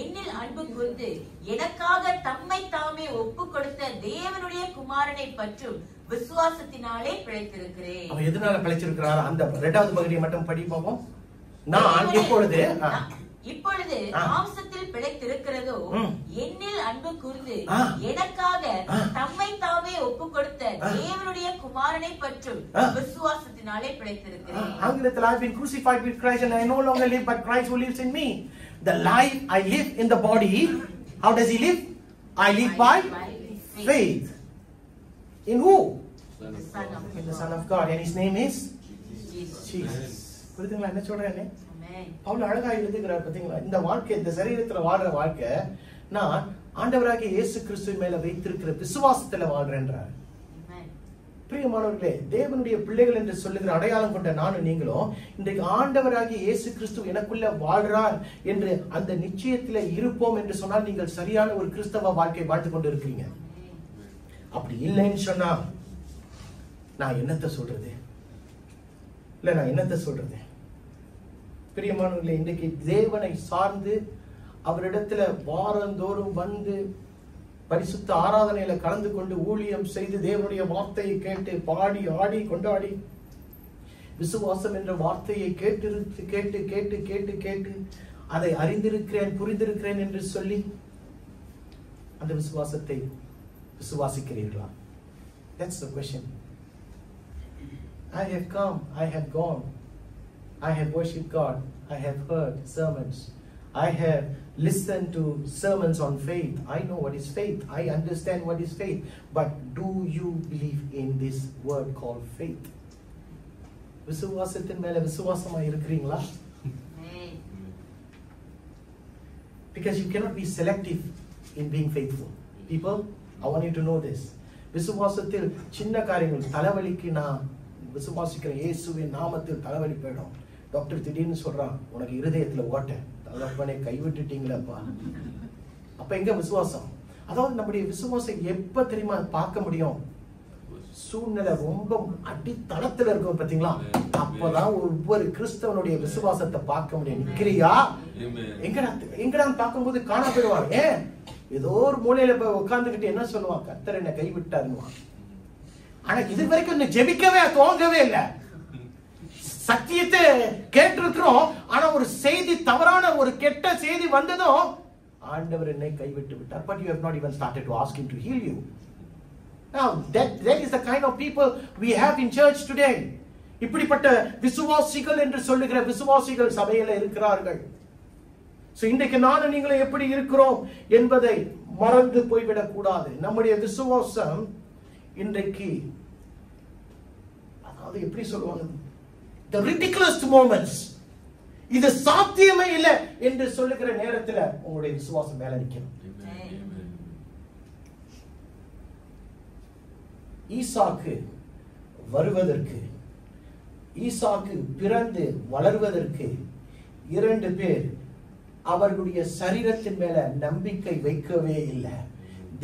என்னில் அன்பு கூர்ந்து எனக்காக தம்மை தாமே ஒப்பு கொடுத்த தேவனுடைய குமாரனை பற்றும் விசுவாசத்தினாலே பிழைத்திருக்கிறேன். அவன் எதனால பிழைச்சிருக்கிறார்? அந்த 2வது பகுதியை மட்டும் படி பார்ப்போம். நான் இப்பொழுது மாம்சத்தில் பிழைத்திருக்கிறதோ என்னில் அன்பு கூர்ந்து எனக்காக தம்மை தாமே ஒப்பு கொடுத்த தேவனுடைய குமாரனை பற்றும் விசுவாசத்தினாலே பிழைத்திருக்கிறேன். ஆங்கிலத்தில் I've been crucified with Christ and I no longer live but Christ who lives in me. The life I live in the body, how does he live? I live by faith. In who? In the Son of God, and his name is Jesus. புரியுதுங்களா என்ன சொல்றேன்னு? பவுல் அழகா எழுதுகிறார் பாத்தீங்களா? இந்த வாழ்க்கை, இந்த சரீரத்துல வாழ்ற வாழ்க்கை நான் ஆண்டவராகிய இயேசு கிறிஸ்துவின் மேல வைத்திருக்கிற விசுவாசத்துல வாழ்றேன்றார். பிரியமானவர்களே, தேவனுடைய பிள்ளைகள் என்று சொல்லுகிற அடையாளம் கொண்ட நானும் நீங்களும் இன்றைக்கு ஆண்டவராகிய இயேசு கிறிஸ்து எனக்குள்ள வாழ்றார் என்று அந்த நிச்சயத்துல இருப்போம் என்று சொன்னால் நீங்கள் சரியான ஒரு கிறிஸ்தவ வாழ்க்கை வாழ்ந்து கொண்டு இருக்கிறீங்க. அப்படி இல்லைன்னு சொன்னா நான் என்னத்தை சொல்றது? இல்ல நான் என்னத்தை சொல்றது? பிரியமானவர்களே, இன்றைக்கு தேவனை சார்ந்து அவரிடத்துல வாரந்தோறும் வந்து பரிசுத்த ஆராதனையில கலந்து கொண்டு ஊழியம் செய்து தேவனுடைய வார்த்தையை கேட்டு பாடி ஆடி கொண்டாடி விசுவாசம் என்ற வார்த்தையை கேட்டு கேட்டு கேட்டு கேட்டு கேட்டு அதை அறிந்திருக்கிறேன் புரிந்திருக்கிறேன் என்று சொல்லி அந்த விசுவாசத்தை விசுவாசிக்கிறீர்களா? That's the question. I have come, I have gone, I have worshipped God, I have heard sermons, I have listened to sermons on faith. I know what is faith, I understand what is faith, but do you believe in this word called faith? விசுவாசத்தின் மேல விசுவாசமா இருக்கிறீங்களா? Because you cannot be selective in being faithful. People, I want you to know this. விசுவாசத்தில் சின்ன காரியங்கள், தலைவலிக்கு நான் விசுவாசிக்கிறேன், இயேசுவின் நாமத்தில் தலைவலி போயிடும். டாக்டர் திடீர்னு சொல்றான், உனக்கு இருதயத்துல ஓட்ட, தகப்பனே கைவிட்டுட்டீங்களப்பா. அப்ப எங்க விசுவாசம்? அதாவது நம்முடைய விசுவாசம் எப்ப தெரியுமா பார்க்க முடியும்? சூழ்நிலை ரொம்ப அடித்தளத்துல இருக்கும் பாத்தீங்களா? அப்பதான் ஒவ்வொரு கிறிஸ்தவனுடைய விசுவாசத்தை பார்க்க முடியும். நிக்கிறியா? எங்கடா பார்க்கும்போது காணா போயிடுவாங்க. ஏன்? ஏதோ ஒரு மூலையில போய் உட்கார்ந்துகிட்டு என்ன சொல்லுவான்? கர்த்தர் என்ன கைவிட்டாருன்னு. ஆனா இது வரைக்கும் இன்னும் ஜெபிக்கவே துவங்கவே இல்லை. சத்தியத்தை கேட்டிருக்கிறோம், ஆனா ஒரு செய்தி, தவறான ஒரு கெட்ட செய்தி வந்ததும் ஆண்டவர் என்னை கைவிட்டு விட்டார். But you have not even started to ask him to heal you. Now that is the kind of people we have in church today. இப்படிப்பட்ட விசுவாசிகள் என்று சொல்லுகிற விசுவாசிகள் சபையில இருக்கிறார்கள். சோ இன்றைக்கு நானும் நீங்களும் எப்படி இருக்கிறோம் என்பதை மறந்து போய்விடக் கூடாது. நம்முடைய விசுவாசம் இன்றைக்கு, அதாவது எப்படி சொல்லுவாங்க, the ridiculous moments, இது சாத்தியமே இல்லை என்று சொல்லுகிற நேரத்துல உங்களுடைய விசுவாசம் மேல நிற்கும். ஈசாக்கு வருவதற்கு, ஈசாக்கு பிறந்து வளர்வதற்கு 2 பேர் அவர்களுடைய சரீரத்தின் மேல நம்பிக்கை வைக்கவே இல்லை.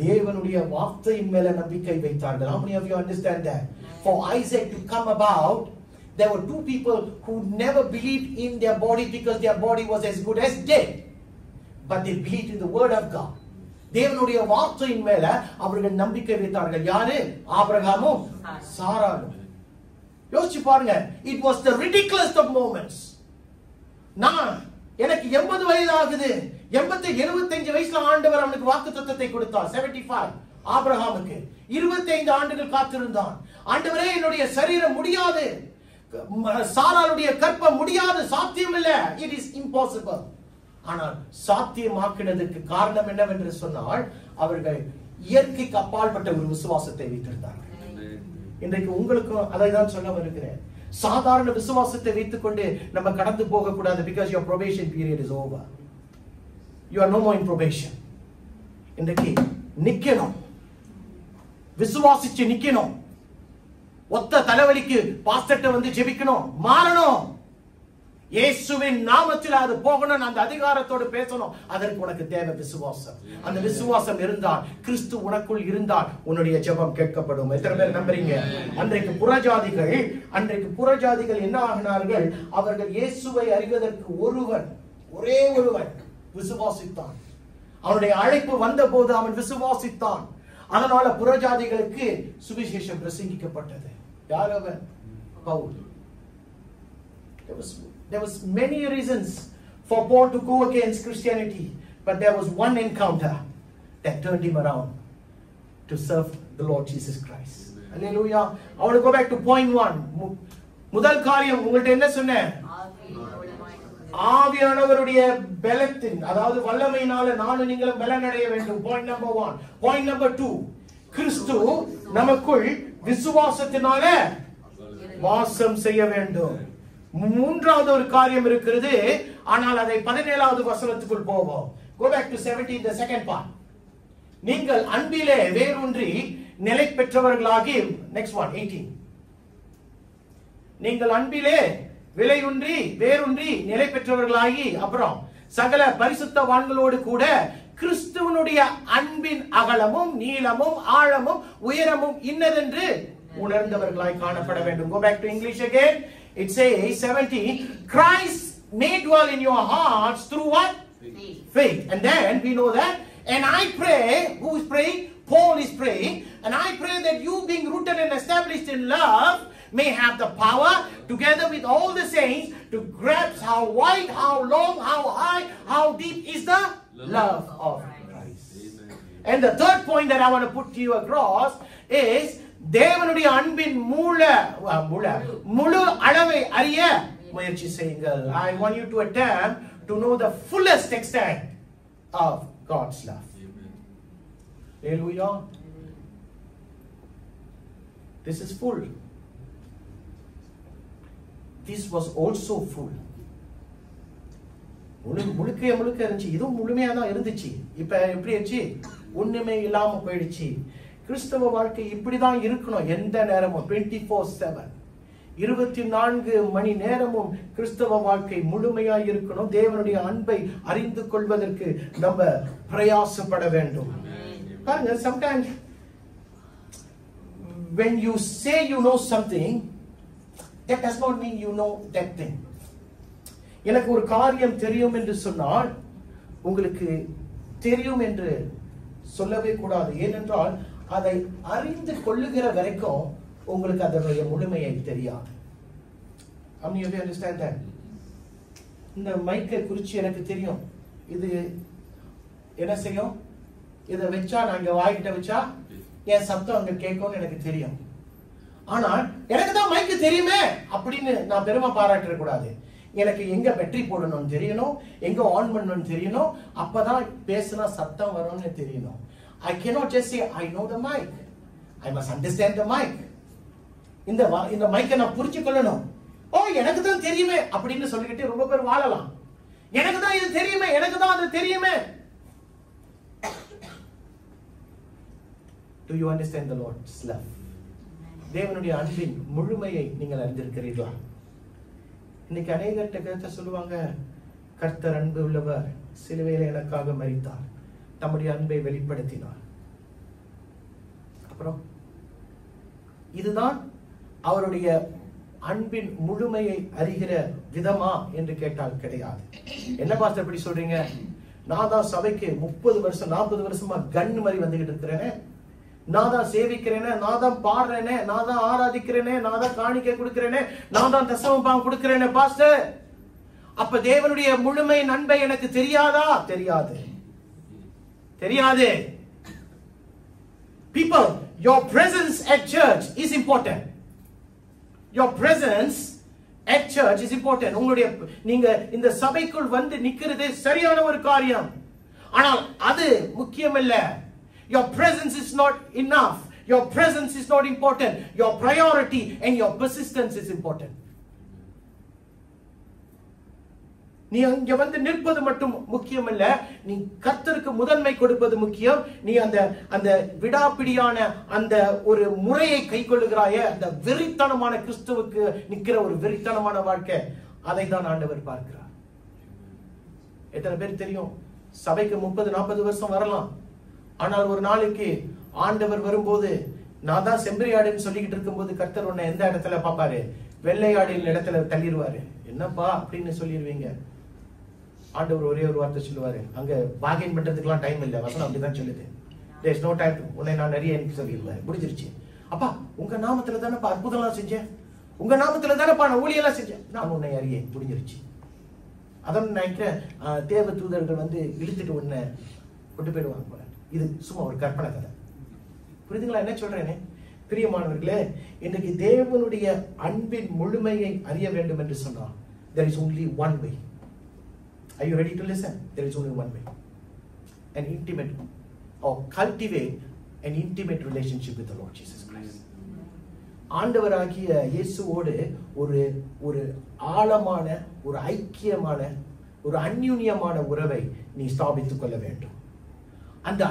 தேவனுடைய வார்த்தையின் மேல நம்பிக்கை வைத்தார்கள். How many of you understand that? For Isaac to come about, There were two people who never believed in their body because their body was as good as dead. But they believed in the word of God. தேவனுடைய வார்த்தையின் மேல அவர்கள் நம்பிக்கை வைத்தார்கள். யாரு? ஆபிரகாமும் சாராளும். யோசிச்சு பாருங்க. It was the ridiculous of moments. நான் எனக்கு 80 வயது ஆகுது. 75 வயசுல ஆண்டவர் அவனுக்கு வாக்குத்தத்தத்தை கொடுத்தார். 75 ஆபிரகாமுக்கு 25 ஆண்டுகள் காத்திருந்தான். ஆண்டவரே, என்னுடைய சரீரம் முடியாது, சாராளுடைய கற்பம் முடியாது, சாத்தியம் இல்ல. It is impossible. ஆனால் சாத்தியமாக்கினதுக்கு காரணம் என்னவென்று சொன்னால் அவர்கள் இயற்கைக்கு அப்பாற்பட்ட ஒரு விசுவாசத்தை வைத்திருந்தார்கள். இன்றைக்கு உங்களுக்கும் அதை தான் சொல்ல வருகிறேன். சாதாரண விசுவாசத்தை வைத்துக் கொண்டு நம்ம கடந்து போக கூடாது. Because your probation period is over. You are no more in probation. இன்றைக்கு நிக்கணும், விசுவாசிச்சு நிக்கணும். ஒத்த தலைவலிக்கு பாஸ்டர்ட்ட வந்து ஜெபிக்கணும், மாறணும். இயேசுவின் நாமத்தில் அது போகணும். அந்த அதிகாரத்தோடு பேசணும். அதற்கு உனக்கு தேவை விசுவாசம். அந்த விசுவாசம் இருந்தால், கிறிஸ்து உனக்குள் இருந்தால் உன்னுடைய ஜெபம் கேட்கப்படும். எத்தனை பேர் நம்புறீங்க? அன்றைக்கு புறஜாதிகள் என்ன ஆகினார்கள்? அவர்கள் இயேசுவை அறிவதற்கு ஒரே ஒருவன் விசுவாசித்தான். அவனுடைய அழைப்பு வந்த போது அவன் விசுவாசித்தான். அதனால புறஜாதிகளுக்கு சுவிசேஷம் பிரசங்கிக்கப்பட்டது. யார் அவன்? Pavul. There was many reasons for Paul to go against Christianity, but there was one encounter that turned him around to serve the Lord Jesus Christ. Hallelujah. I want to go back to point 1. முதல் காரியம் உங்கள்ட்ட என்ன சொன்னேன்? ஆவியானவருடைய பலத்தின், அதாவது வல்லமையினால நானும் நீங்களும் பலன் அடைய வேண்டும். Point number 1. பாயிண்ட் நம்பர் 2, கிறிஸ்து நமக்குள் விசுவாசத்தினால வாசம் செய்ய வேண்டும். மூன்றாவது ஒரு காரியம் இருக்கிறது, ஆனால் அதை 17வது வசனத்துக்குள் போவோம். Go back to 17, the second part. நீங்கள் அன்பிலே வேரூன்றி நிலை பெற்றவர்களாகி, next one, 18. நீங்கள் அன்பிலே வேரூன்றி நிலை பெற்றவர்களாகி, அப்புறம் சகல பரிசுத்தவான்களோடு கூட கிறிஸ்துவனுடைய அன்பின் அகலமும் நீளமும் ஆழமும் உயரமும் இன்னதென்று உணர்ந்தவர்களாய் காணப்பட வேண்டும். Go back to English again. It says 17, Christ may dwell in your hearts through what? Faith. And then we know that. And I pray, who is praying? Paul is praying. And I pray that you, being rooted and established in love, may have the power, together with all the saints, to grasp how wide, how long, how high, how deep is the love of Christ. And the third point that I want to put to you across is, தேவனுடைய அன்பின் முழு அளவை அறிய முயற்சி செய்யுங்கள். I want you to attempt to know the fullest extent of God's love. Hallelujah. This is full. This was also full. முழுக்க இருந்துச்சு. இதுவும் முழுமையா தான் இருந்துச்சு. இப்ப எப்படி இருந்துச்சு? ஒண்ணுமே இல்லாம போயிடுச்சு. கிறிஸ்தவ வாழ்க்கை இப்படிதான் இருக்கணும். எந்த நேரமும் 24/7, 24 மணி நேரமும் கிறிஸ்தவ வாழ்க்கை முழுமையா இருக்கணும். தேவனுடைய அன்பை அறிந்து கொள்வதற்கு நம்ம பிரயாசப்பட வேண்டும். பாருங்க, sometimes when you say you know something, that does not mean you know that thing. எனக்கு ஒரு காரியம் தெரியும் என்று சொன்னால் உங்களுக்கு தெரியும் என்று சொல்லவே கூடாது. ஏனென்றால் அதை அறிந்து கொள்ளுகிற வரைக்கும் உங்களுக்கு அதனுடைய முழுமையை தெரியாது. How many of you understand that? இந்த மைக்கை குறிச்சு எனக்கு தெரியும். இது என்ன செய்யும்? இதை வச்சா, நான் இங்க வாய்கிட்ட வச்சா என் சத்தம் அங்க கேட்கும்னு எனக்கு தெரியும். ஆனால் எனக்கு தான் மைக்கு தெரியுமே அப்படின்னு நான் பெருமை பாராட்ட கூடாது. எனக்கு எங்க பேட்டரி போடணும்னு தெரியணும், எங்க ஆன் பண்ணணும்னு தெரியணும், அப்பதான் பேசினா சத்தம் வரும்னு தெரியணும். I cannot just say I know the mic. I must understand the mic. இந்த மைக்கை நான் புரிஞ்சு கொள்ளணும். ஓ, எனக்கு தான் தெரியுமே அப்படின்னு சொல்லிக்கிட்டு ரொம்ப பேர் வாழலாம். எனக்கு தான் இது தெரியுமே, எனக்கு தான் அது தெரியுமே. Do you understand the Lord's love? தேவனுடைய அன்பின் முழுமையை நீங்கள் அறிந்திருக்கிறீர்களா? இன்னைக்கு அநேகர்கிட்ட கேட்ட சொல்லுவாங்க, கர்த்தர் அன்பு உள்ளவர், சிலுவையில் எனக்காக மரித்தார், தம்முடைய அன்பை வெளிப்படுத்தினார். அப்புறம் இதுதான் அவருடைய அன்பின் முழுமையை அறிகிற விதமா என்று கேட்டால் கிடையாது. என்ன பாஸ்டர் இப்படி சொல்றீங்க? நான் தான் சபைக்கு 30 வருஷம் 40 வருஷமா கன் மாதிரி வந்துகிட்டு இருக்கிறேனே, நான் தான் சேவிக்கிறேனே, நான் தான் பாடுறேனே, நான் தான் ஆராதிக்கிறேனே, நான் தான் காணிக்கை கொடுக்கிறேனே, நான் தான் தசமபாகம் கொடுக்கிறேனே பாஸ்டர். அப்ப தேவனுடைய முழுமை நன்மை எனக்கு தெரியாதா? தெரியாது, தெரியாது. People, your presence at church is important. Your presence at church is important. உங்களுடைய நீங்க இந்த சபைக்குள் வந்து நிக்கிறது சரியான ஒரு காரியம். ஆனால் அது முக்கியமல்ல. Your presence is not enough. Your presence is not important. Your priority and your persistence is important. நீ அங்க வந்து நிற்பது மட்டும் முக்கியமல்ல, நீ கர்த்தருக்கு முதன்மை கொடுப்பது முக்கியம். நீ அந்த அந்த விடாப்பிடியான அந்த ஒரு முறையை கைக்கொள்ளுகிறாய, அந்த வெறித்தனமான கிறிஸ்துவுக்கு நிக்கிற ஒரு வெறித்தனமான வாழ்க்கை, அதை தான் ஆண்டவர் பார்க்கிறார். எத்தனை பேர் தெரியும்? சபைக்கு 30-40 வருஷம் வரலாம், ஆனால் ஒரு நாளைக்கு ஆண்டவர் வரும்போது, நான் தான் செம்பரியாடுன்னு சொல்லிக்கிட்டு இருக்கும்போது கர்த்தர் உன்னை எந்த இடத்துல பாப்பாரு? வெள்ளையாடின் இடத்துல தள்ளிடுவாரு. என்னப்பா அப்படின்னு சொல்லிடுவீங்க. ஆண்டவர் ஒரே ஒரு வார்த்தை சொல்லுவாரு, அங்க பாகின் பண்றதுக்குலாம் டைம் இல்ல, வசனம் அப்படிதான் சொல்லுது. There is no time to. உன்னை நான் நிறைய எனக்கு சொல்லிடுவேன், முடிஞ்சிருச்சு. அப்பா உங்க நாமத்துல தானேப்பா அற்புதம்லாம் செஞ்சேன், உங்க நாமத்துல தானேப்பா நான் ஊழியெல்லாம் செஞ்சேன், நான் உன்னை அறியேன், முடிஞ்சிருச்சு. அதான் நினைக்கிறேன் தேவ தூதர்கள் வந்து இழுத்துட்டு உன்னை கொண்டு போயிடுவாங்க போல. இது சும்மா ஒரு கற்பனை கதை. புரியுதுங்களா என்ன சொல்றேன்னு? பிரியமானவர்களே, இன்றைக்கு தேவனுடைய அன்பின் முழுமையை அறிய வேண்டும் என்று சொன்னால் there is only one way. Are you ready to listen? There is only one way. An intimate or cultivate an intimate relationship with the Lord Jesus Christ. ஆண்டவராகிய இயேசுவோடு ஒரு ஒரு ஆழமான, ஒரு ஐக்கியமான, ஒரு அந்யுன்யமான உறவை நீ ஸ்தாபித்துக் கொள்ள வேண்டும். அந்த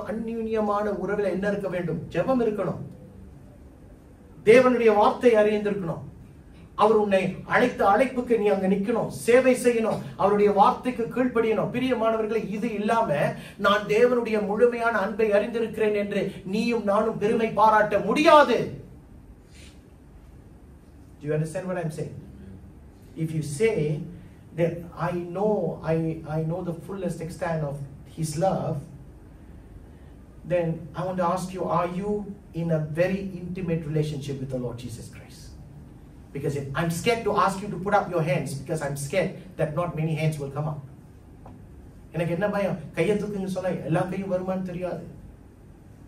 அந்யுன்யமான உறவில் என்ன இருக்க வேண்டும்? ஜெபம் இருக்கணும், தேவனுடைய வார்த்தை அறிந்திருக்கணும், அவர் உன்னை அழைத்த அழைப்புக்கு நீ அங்க நிக்கணும், சேவை செய்யணும், அவருடைய வார்த்தைக்கு கீழ்ப்படியணும். பிரியமானவர்களே, இது இல்லாம நான் தேவனுடைய முழுமையான அன்பை அறிந்திருக்கிறேன் என்று நீயும் நானும் பெருமை பாராட்ட முடியாது. Do you understand what I'm saying? If you say that I know the fullest extent of His love, then I want to ask you, are you in a very intimate relationship with the Lord Jesus Christ? Because if I'm scared to ask you to put up your hands, because I'm scared that not many hands will come up. எனக்கு என்ன பயம்? கையை தூக்குங்க சொன்னா எல்லா கையும் வருமானு தெரியாது.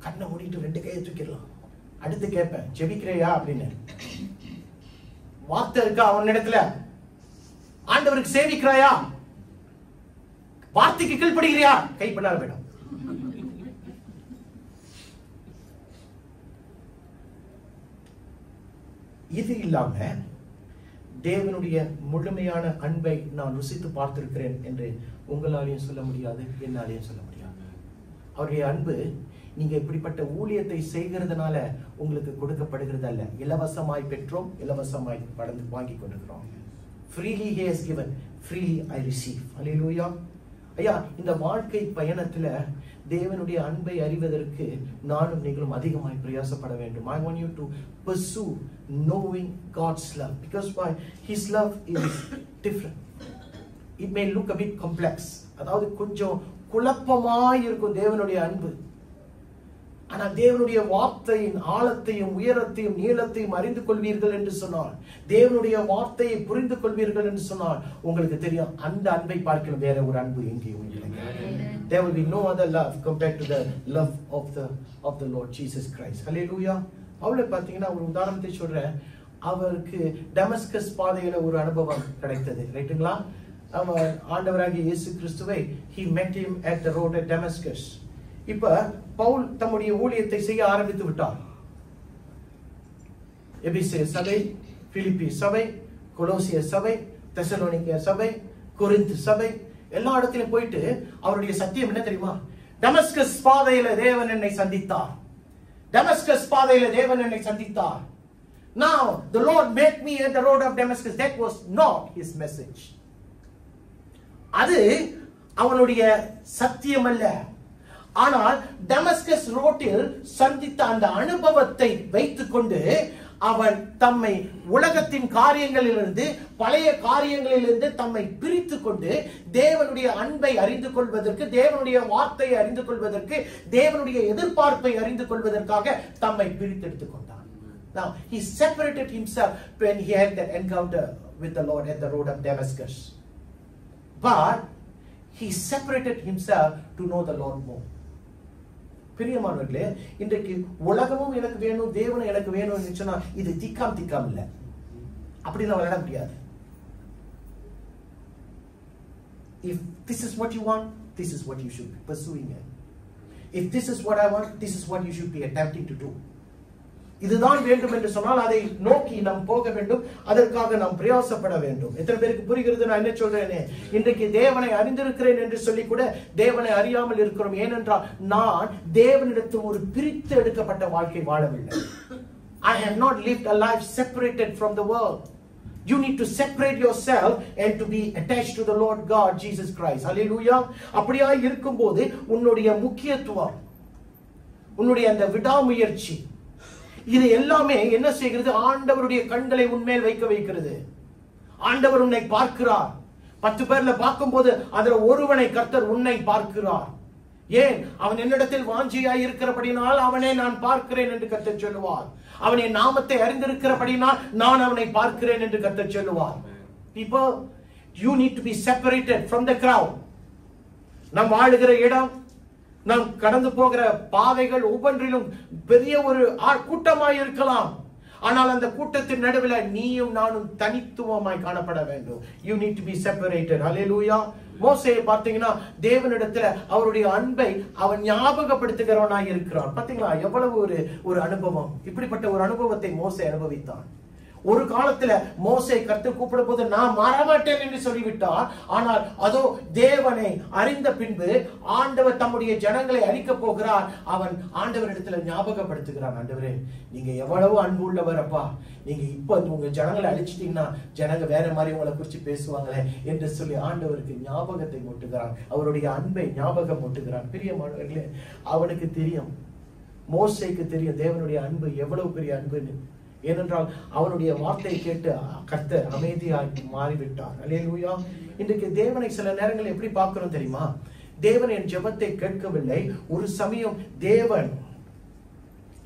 கண்ணை மூடிட்டு 2 கையை தூக்கிடலாம். அடுத்து கேட்பேன், ஜெபிக்கிறையா அப்படின்னு. வார்த்தை இருக்கா அவனிடத்துல? ஆண்டவருக்கு சேவிக்கிறாயா? வார்த்தைக்கு கீழ்ப்படுகிறியா? கை பண்ணாத போயிடும். இது இல்லாம தேவனுடைய முழுமையான அன்பை நான் ருசித்து பார்த்திருக்கிறேன் என்று உங்களாலையும் சொல்ல முடியாது, என்னாலையும் சொல்ல முடியாது. அவருடைய அன்பு நீங்க இப்படிப்பட்ட ஊழியத்தை செய்கிறதுனால உங்களுக்கு கொடுக்கப்படுகிறது அல்ல. இலவசமாய் பெற்றோம், இலவசமாய் வாங்கி கொண்டிருக்கிறோம். Freely He has given, freely I receive. Hallelujah. ஐயா, இந்த வாழ்க்கை பயணத்துல தேவனுடைய அன்பை அறிவதற்கு நானும் நீங்களும் அதிகமாய் பிரயாசப்பட வேண்டும். I want you to pursue knowing God's love, because why? His love is different. It may look a bit complex. அதாவது கொஞ்சம் குழப்பமாய் இருக்கும் தேவனுடைய அன்பு. ஆனா தேவனுடைய வார்த்தையின் ஆழத்தையும் உயரத்தையும் நீளத்தையும் அறிந்து கொள்வீர்கள் என்று சொன்னால், தேவனுடைய வார்த்தையை புரிந்து கொள்வீர்கள் என்று சொன்னால் உங்களுக்கு தெரியும் அந்த அன்பை பார்க்கலாம் வேற ஒரு அன்பு எங்கேயும் இல்லை. There will be no other love compared to the love of the Lord Jesus Christ. Hallelujah. அவளை பார்த்தீங்கன்னா ஒரு உதாரணத்தை சொல்றேன். அவருக்கு டமஸ்கஸ் பாதையில ஒரு அனுபவம் கிடைத்தது, ரைட்டுங்களா? அவன் ஆண்டவராகிய இயேசு கிறிஸ்துவை he met him at the road at Damascus. இப்ப பவுல் தம்முடைய ஊழியத்தை செய்ய ஆரம்பித்து விட்டார். எபேசிய சபை, பிலிப்பி சபை, கொலோசிய சபை, தெசலோனிக்கே சபை, கொரிந்து சபை, எல்லா இடத்திலும் போயிட்டு அவருடைய சத்தியம் என்ன தெரியுமா? டமஸ்கஸ் பாதையில தேவன் என்னை சந்தித்தார். டமஸ்கஸ் பாதையில தேவன் என்னை சந்தித்தார். Now the Lord met me at the road of Damascus. That was not his message. அது அவனுடைய சத்தியம் அல்ல. ஆனால் டமஸ்கஸ் ரோட்டில் சந்தித்த அந்த அனுபவத்தை வைத்துக்கொண்டு அவன் தம்மை உலகத்தின் காரியங்களிலிருந்து, பழைய காரியங்களிலிருந்து தம்மை பிரித்து கொண்டு தேவனுடைய அன்பை அறிந்து கொள்வதற்கு, தேவனுடைய வார்த்தையை அறிந்து கொள்வதற்கு, தேவனுடைய எதிர்பார்ப்பை அறிந்து கொள்வதற்காக தம்மை பிரித்தெடுத்துக் கொண்டான். Now he separated himself when he had that encounter with the Lord at the road of Damascus, but he separated himself to know the Lord more. பிரியமானவர்களே, இன்றைக்கு உலகமும் எனக்கு வேணும், தேவனும் எனக்கு வேணும்னு சொன்னா இது திக்காம் இல்ல. அப்படிலாம் விளையாட முடியாது. If this is what you want, this is what you should be pursuing it. If this is what I want, this is what you should be attempting to do. இதுதான் வேண்டும் என்று சொன்னால் அதை நோக்கி நாம் போக வேண்டும், அதற்காக நாம் பிரயாசப்பட வேண்டும். எத்தனை பேருக்கு புரிகிறது நான் என்ன சொல்றேனே? இன்றைக்கு தேவனை அறிந்திருக்கிறேன் என்று சொல்லி கூட தேவனை அறியாமல் இருக்கிறோம். ஏனென்றால் நான் தேவனிடத்தில் ஒரு பிரித்து எடுக்கப்பட்ட வாழ்க்கை வாழவில்லை. I have not lived a life separated from the world. You need to separate yourself and to be attached to the Lord God Jesus Christ. Hallelujah. அப்படியே இருக்கும்போது உன்னுடைய முக்கியத்துவம், உன்னுடைய அந்த விடாமுயற்சி, இது எல்லாமே என்ன செய்கிறது? ஆண்டவருடைய கண்களை உன்மேல் வைக்கிறது. ஆண்டவர் உன்னை பார்க்கிறார். 10 பேர்ல பார்க்கும்போது அதுல ஒருவனை கர்த்தர் உன்னை பார்க்கிறார். ஏன்? அவன் என்னிடத்தில் வாஞ்சியாய் இருக்கிறபடினால் அவனை நான் பார்க்கிறேன் என்று கர்த்தர் சொல்லுவார். அவன் என் நாமத்தை அறிந்திருக்கிறபடினால் நான் அவனை பார்க்கிறேன் என்று கர்த்தர் சொல்லுவார். People, you need to be separated from the crowd. நாம் வாழுகிற இடம், நாம் கடந்து போகிற பாதைகள் ஒவ்வொன்றிலும் பெரிய ஒரு கூட்டமாய் இருக்கலாம். ஆனால் அந்த கூட்டத்தின் நடுவில் நீயும் நானும் தனித்துவமாய் காணப்பட வேண்டும். You need to be separated. Hallelujah. மோசேயை பார்த்தீங்கன்னா தேவனிடத்துல அவருடைய அன்பை அவன் ஞாபகப்படுத்துகிறவனாய் இருக்கிறான். பாத்தீங்களா எவ்வளவு ஒரு அனுபவம். இப்படிப்பட்ட ஒரு அனுபவத்தை மோசே அனுபவித்தான். ஒரு காலத்துல மோசே கர்த்தர் கூப்பிடும் போது நான் மாறமாட்டேன் என்று சொல்லிவிட்டார். ஆனால் அதோ தேவனை அறிந்த பின்பு ஆண்டவர் தம்முடைய ஜனங்களை அழிக்க போகிறார். அவன் ஆண்டவரிடத்துல ஞாபகப்படுத்துகிறான், ஆண்டவரே நீங்க எவ்வளவு அன்பு உள்ளவர் அப்பா, நீங்க இப்ப உங்க ஜனங்களை அழிச்சிட்டீங்கன்னா ஜனங்க வேற மாதிரி உங்களை குறிச்சு பேசுவாங்களே என்று சொல்லி ஆண்டவருக்கு ஞாபகத்தை மூட்டுகிறான். அவருடைய அன்பை ஞாபகம் மூட்டுகிறான். பிரியமானவர்களே, அவனுக்கு தெரியும், மோசேக்கு தெரியும் தேவனுடைய அன்பு எவ்வளவு பெரிய அன்புன்னு. ஏனென்றால் அவனுடைய வார்த்தையை கேட்டு கர்த்தர் அமைதியாகி மாறிவிட்டார். அல்லேலூயா. இன்றைக்கு தேவனை சில நேரங்கள் எப்படி பார்க்கிறோம் தெரியுமா? தேவன் என் ஜெபத்தை கேட்கவில்லை. ஒரு சமயம் தேவன்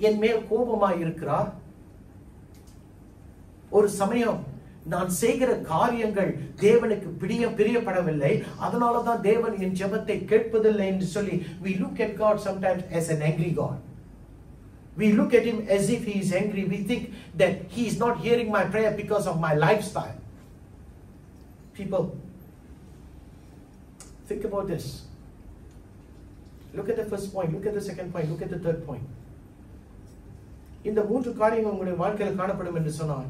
என் மேல் கோபமாய் இருக்கிறார். ஒரு சமயம் நான் செய்கிற காரியங்கள் தேவனுக்கு பிரியப்படவில்லை, அதனாலதான் தேவன் என் ஜெபத்தை கேட்பதில்லை என்று சொல்லி we look at God sometimes as an angry God. We look at him as if he is angry. We think that he is not hearing my prayer because of my lifestyle. People, think about this. Look at the first point, look at the second point, look at the third point. இந்த 3 காரியங்கள் உங்களுடைய வாழ்க்கையில் காணப்படும் என்று சொன்னால்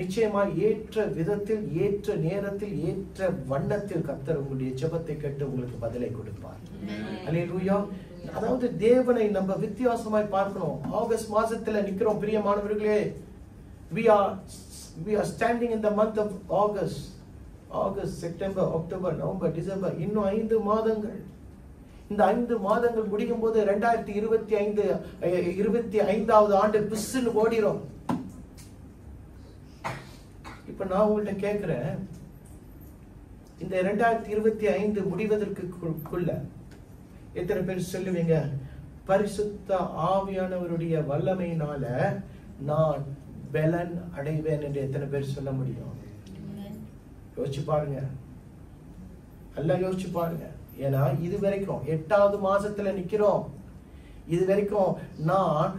நிச்சயமாக ஏற்ற விதத்தில், ஏற்ற நேரத்தில், ஏற்ற வண்ணத்தில் கர்த்தர் உங்களுடைய ஜெபத்தை கேட்டு உங்களுக்கு பதிலை கொடுப்பார். அல்லேலூயா. அதாவது தேவனை நம்ம வித்தியாசமாய் பார்க்கணும். ஆகஸ்ட் மாசத்துல நிக்கிறோம் பிரியமானவர்களே. we are standing in the month of August, September, October, November, December. இன்னும் 5 மாதங்கள். இந்த 5 மாதங்கள் முடியும் போது 2025வது ஆண்டு பிஸ்ன்னு ஓடிரும். இப்ப நான் உங்கள்ட்ட கேட்கிறேன், இந்த 2025 முடிவதற்குள்ள எத்தனை பேர் சொல்லுவீங்க பரிசுத்த ஆவியானவருடைய வல்லமையினால நான் பலன் அடைவேன் என்று எத்தனை பேர் சொல்ல முடியும்? யோசிச்சு பாருங்க, நல்லா யோசிச்சு பாருங்க. ஏன்னா இது வரைக்கும் 8வது மாசத்துல நிக்கிறோம். இது வரைக்கும் நான்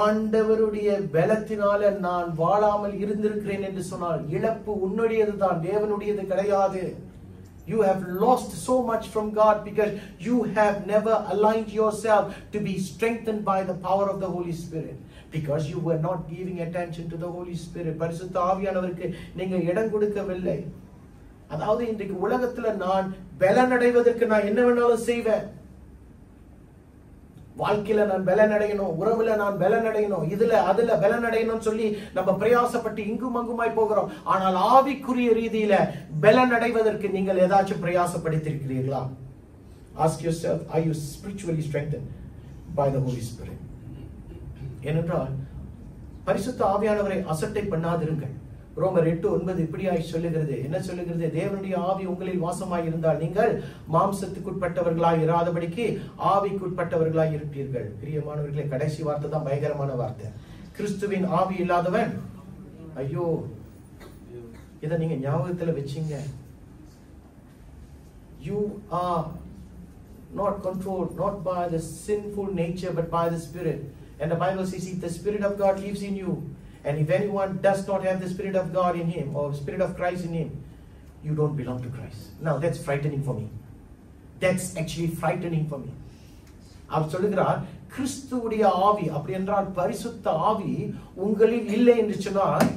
ஆண்டவருடைய பலத்தினால நான் வாழாமல் இருந்திருக்கிறேன் என்று சொன்னால் இழப்பு உன்னுடையது தான், தேவனுடையது கிடையாது. You have lost so much from God because you have never aligned yourself to be strengthened by the power of the Holy Spirit, because you were not giving attention to the Holy Spirit. பரிசுத்த ஆவியானவருக்கு நீங்க இடம் கொடுக்கவில்லை. அதாவது இன்றைக்கு உலகத்துல நான் பலன் அடைவதற்கு நான் என்ன வேணாலும் செய்வேன். வாழ்க்கையில நான் பலன் அடையணும், உறவுல நான் பலன் அடையணும், அதுல பலன் அடையணும் சொல்லி நம்ம பிரயாசப்பட்டு இங்கும் அங்குமாய் போகிறோம். ஆனால் ஆவிக்குரிய ரீதியில பலன் அடைவதற்கு நீங்கள் ஏதாச்சும் பிரயாசப்படுத்திருக்கிறீர்களா? Ask yourself, are you spiritually strengthened by the Holy Spirit? ஏனென்றால் பரிசுத்த ஆவியானவரை அசட்டை பண்ணாதிருங்கள். ரோமர் 8:9 இப்படியாய் சொல்லுகிறது. என்ன சொல்லுகிறது? தேவனுடைய ஆவி உங்களில் வாசமாய் இருந்தால் நீங்கள் மாம்சத்துக்குட்பட்டவர்களாய் இராதபடிக்கு ஆவிக்குட்பட்டவர்களாய் இருப்பீர்கள். பிரியமானவர்களே, கடைசி வார்த்தை தான் பயங்கரமான வார்த்தை. கிறிஸ்துவின் ஆவி இல்லாதவன், ஐயோ, இதை நீங்க ஞாபகத்துல வச்சீங்க. You are not controlled not by the sinful nature but by the Spirit. And the Bible says if the Spirit of God lives in you, and if anyone does not have the Spirit of God in him or Spirit of Christ in him, you don't belong to Christ. Now that's frightening for me. That's actually frightening for me. அவர் சொல்லுகிறார், கிறிஸ்துவுடைய ஆவி, அப்படி என்றால் பரிசுத்த ஆவி உங்களில் இல்லை என்று சொன்னால்,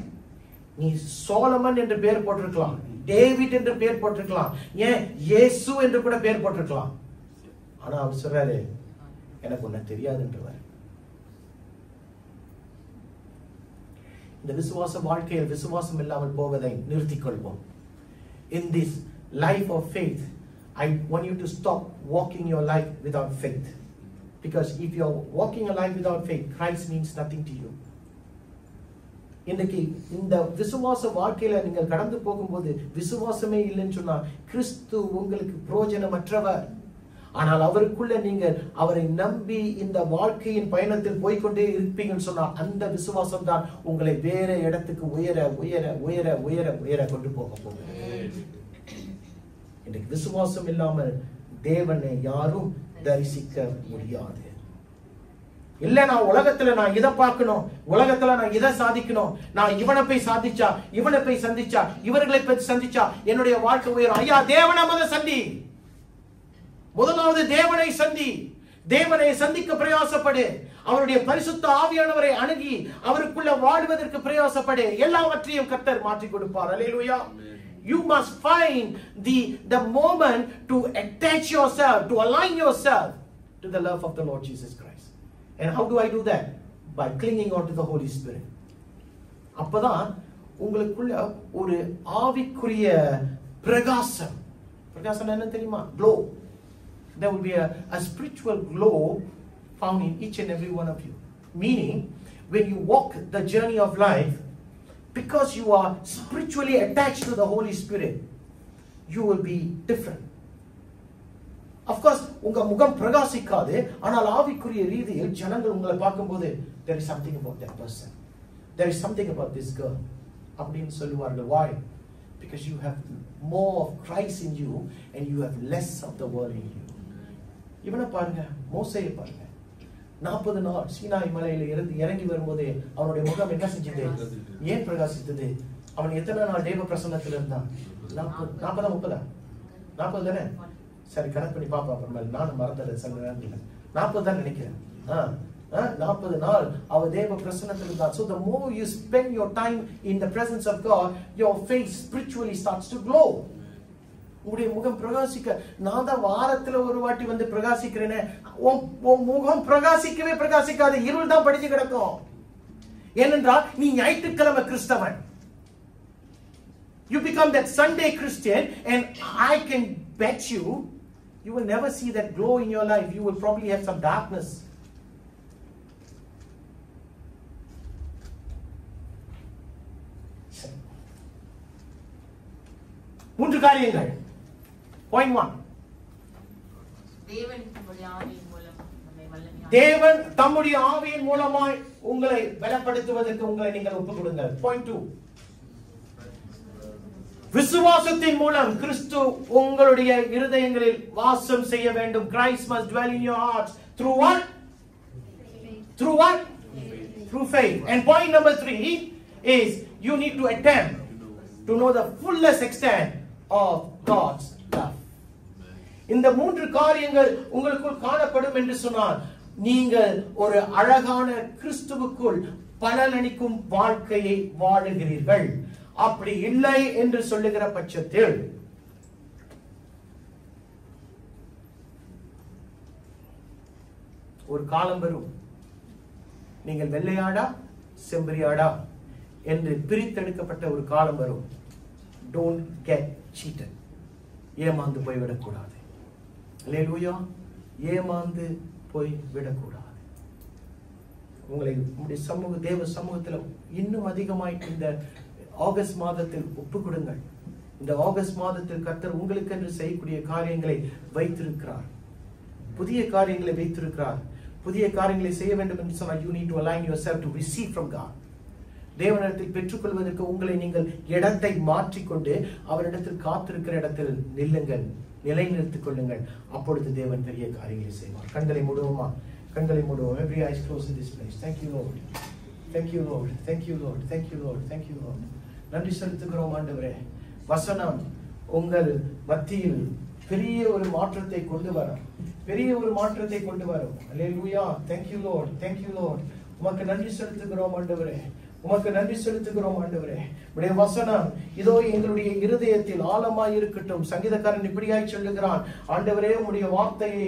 நீ சோலமன் என்று பெயர் போட்டிருக்கலாம், டேவிட் என்று பெயர் போட்டிருக்கலாம், ஏன் இயேசு என்று கூட பெயர் போட்டிருக்கலாம். ஆனா அவர் சொல்றாரு, எனக்கு ஒண்ணு தெரியாதுன்றவர். இந்த விசுவாச வாழ்க்கையில் விசுவாசம் இல்லாமல் போவதை நிறுத்திக் கொள்வோம். In this life of faith, I want you to stop walking your life without faith. Because if you are walking a life without faith, Christ means nothing to you. இன்னைக்கு இந்த விசுவாச வாழ்க்கையில நீங்கள் கடந்து போகும்போது விசுவாசமே இல்லைன்னு சொன்னா கிறிஸ்து உங்களுக்கு பிரயோஜனமற்றவர். ஆனால் அவருக்குள்ள நீங்கள் அவரை நம்பி இந்த வாழ்க்கையின் பயணத்தில் போய்கொண்டே இருப்பீங்கன்னு சொன்னா அந்த விசுவாசம் தான் உங்களை வேற இடத்துக்கு உயர உயர உயர உயர உயர கொண்டு போக போகுது. இன்னைக்கு விசுவாசம் இல்லாமல் தேவனை யாரும் தரிசிக்க முடியாது. இல்ல, நான் உலகத்துல நான் இதை பார்க்கணும், உலகத்துல நான் இதை சாதிக்கணும், நான் இவனை போய் சாதிச்சா, இவனை போய் சந்திச்சா, இவர்களை போய் சந்திச்சா என்னுடைய வாழ்க்கை உயரும். ஐயா, தேவனை முதல் சந்தி. முதலாவது தேவனை சந்தி. தேவனை சந்திக்க பிரயாசப்படு. அவருடைய பரிசுத்த ஆவியானவரை அணுகி அவருக்குள்ள வாழ்வதற்கு பிரயாசப்படு. எல்லாவற்றையும் கர்த்தர் மாற்றி கொடுப்பார். அல்லேலூயா. You must find the moment to attach yourself, to align yourself to the love of the Lord Jesus Christ. And how do I do that? By clinging on to the Holy Spirit. அப்பதான் உங்களுக்குள்ள ஒரு ஆவிக்குரிய பிரகாசம். பிரகாசம் என்ன தெரியுமா? Glow. There will be a spiritual glow found in each and every one of you. Meaning, when you walk the journey of life, because you are spiritually attached to the Holy Spirit, you will be different. Of course, உங்க முகம் பிரகாசிக்காது, ஆனால் ஆவிக்குரிய ரீதியில் ஜனங்கள் உங்களை பார்க்கும்போது there is something about that person, there is something about this girl அப்படின்னு சொல்லுவார்கள். Why? Because you have more of Christ in you and you have less of the world in you. இவனை பாருங்க, மோசேயை பாருங்க. 40 நாள் சீனாய் மலையில இருந்து இறங்கி வரும்போது அவனுடைய முகம் என்ன செஞ்சது? ஏன் பிரகாசித்தது? அவன் எத்தனை நாள் தேவ பிரசன்னத்தில் இருந்தான்? 40 30 தானே? சரி, கணக்கு பண்ணி பாப்பா. அப்புறமேல நானும் மறந்துடுறேன் சில நேரத்தில். 40 தான் நினைக்கிறேன். 40 நாள் அவர் தேவ பிரசன்னத்தில் இருந்தார். So the more you spend your time in the presence of God, your face spiritually starts to glow. உங்களுடைய முகம் பிரகாசிக்க. நான் தான் வாரத்துல ஒரு வாட்டி வந்து பிரகாசிக்கிறேனே, முகம் பிரகாசிக்கவே பிரகாசிக்காது, இருள் தான் படிச்சு கிடக்கும். ஏனென்றால் நீ ஞாயிற்றுக்கிழமை கிறிஸ்தவன். You become that Sunday Christian and I can bet you will never see that glow in your life. You will probably have some darkness. மூன்று காரியங்கள். Point 1. தேவன் தம்முடைய ஆவியின் மூலமாய் உங்களை பலப்படுத்துவதற்கு உங்களை நீங்கள் ஒப்புக் கொடுங்கள். Point 2. விசுவாசத்தின் மூலம் கிறிஸ்து உங்களுடைய இருதயங்களில் வாசம் செய்ய வேண்டும். Christ must dwell in your hearts. Through what? Through what? Through faith. And point number 3 is you need to attempt to know the fullest extent of God's love. இந்த மூன்று காரியங்கள் உங்களுக்குள் காணப்படும் என்று சொன்னால் நீங்கள் ஒரு அழகான கிறிஸ்துவுக்குள் பலனளிக்கும் வாழ்க்கையை வாழுகிறீர்கள். அப்படி இல்லை என்று சொல்லுகிற பட்சத்தில் ஒரு காலம் வரும், நீங்கள் வெள்ளையாடா செம்பரியாடா என்று பிரித்தெடுக்கப்பட்ட ஒரு காலம் வரும். Don't get cheated. ஏமாந்து போய்விடக்கூடாது. அல்லேலூயா. ஏமாந்து போய் விடக்கூடாது. உங்களை உங்களுடைய தேவ சமூகத்தில் இன்னும் அதிகமாய் இந்த ஆகஸ்ட் மாதத்தில் ஒப்பு கொடுங்கள். இந்த ஆகஸ்ட் மாதத்தில் கர்த்தர் உங்களுக்கு என்று செய்யக்கூடிய காரியங்களை வைத்திருக்கிறார். புதிய காரியங்களை வைத்திருக்கிறார். புதிய காரியங்களை செய்ய வேண்டும் என்று சொன்னால் you need to align yourself to receive from God. தேவனிடத்தில் பெற்றுக்கொள்வதற்கு உங்களை நீங்கள் இடத்தை மாற்றிக்கொண்டு அவரிடத்தில் காத்திருக்கிற இடத்தில் நில்லுங்கள், நிலைநிறுத்திக் கொள்ளுங்கள். அப்பொழுது தேவன் பெரிய காரியங்களை செய்வார். கண்களை மூடுவோமா? கண்களை மூடுவோம். Every eyes closed in this place. Thank you Lord. Thank you Lord. Thank you Lord. Thank you Lord. Thank you Lord. நன்றி செலுத்துகிறோம் ஆண்டவரே. வசனம் உங்கள் மத்தியில் பெரிய ஒரு மாற்றத்தை கொண்டு வரும். பெரிய ஒரு மாற்றத்தை கொண்டு வரும். அல்லேலூயா. Thank you Lord. Thank you Lord. உமக்கு நன்றி செலுத்துகிறோம் ஆண்டவரே. உமக்கு நன்றி செலுத்துகிறோம் ஆண்டவரே. உடைய வசனம் இதோ எங்களுடைய இருதயத்தில் ஆழமாய் இருக்கட்டும். சங்கீதக்காரன் இப்படியாய் சொல்லுகிறான், ஆண்டவரே உம்முடைய வார்த்தையை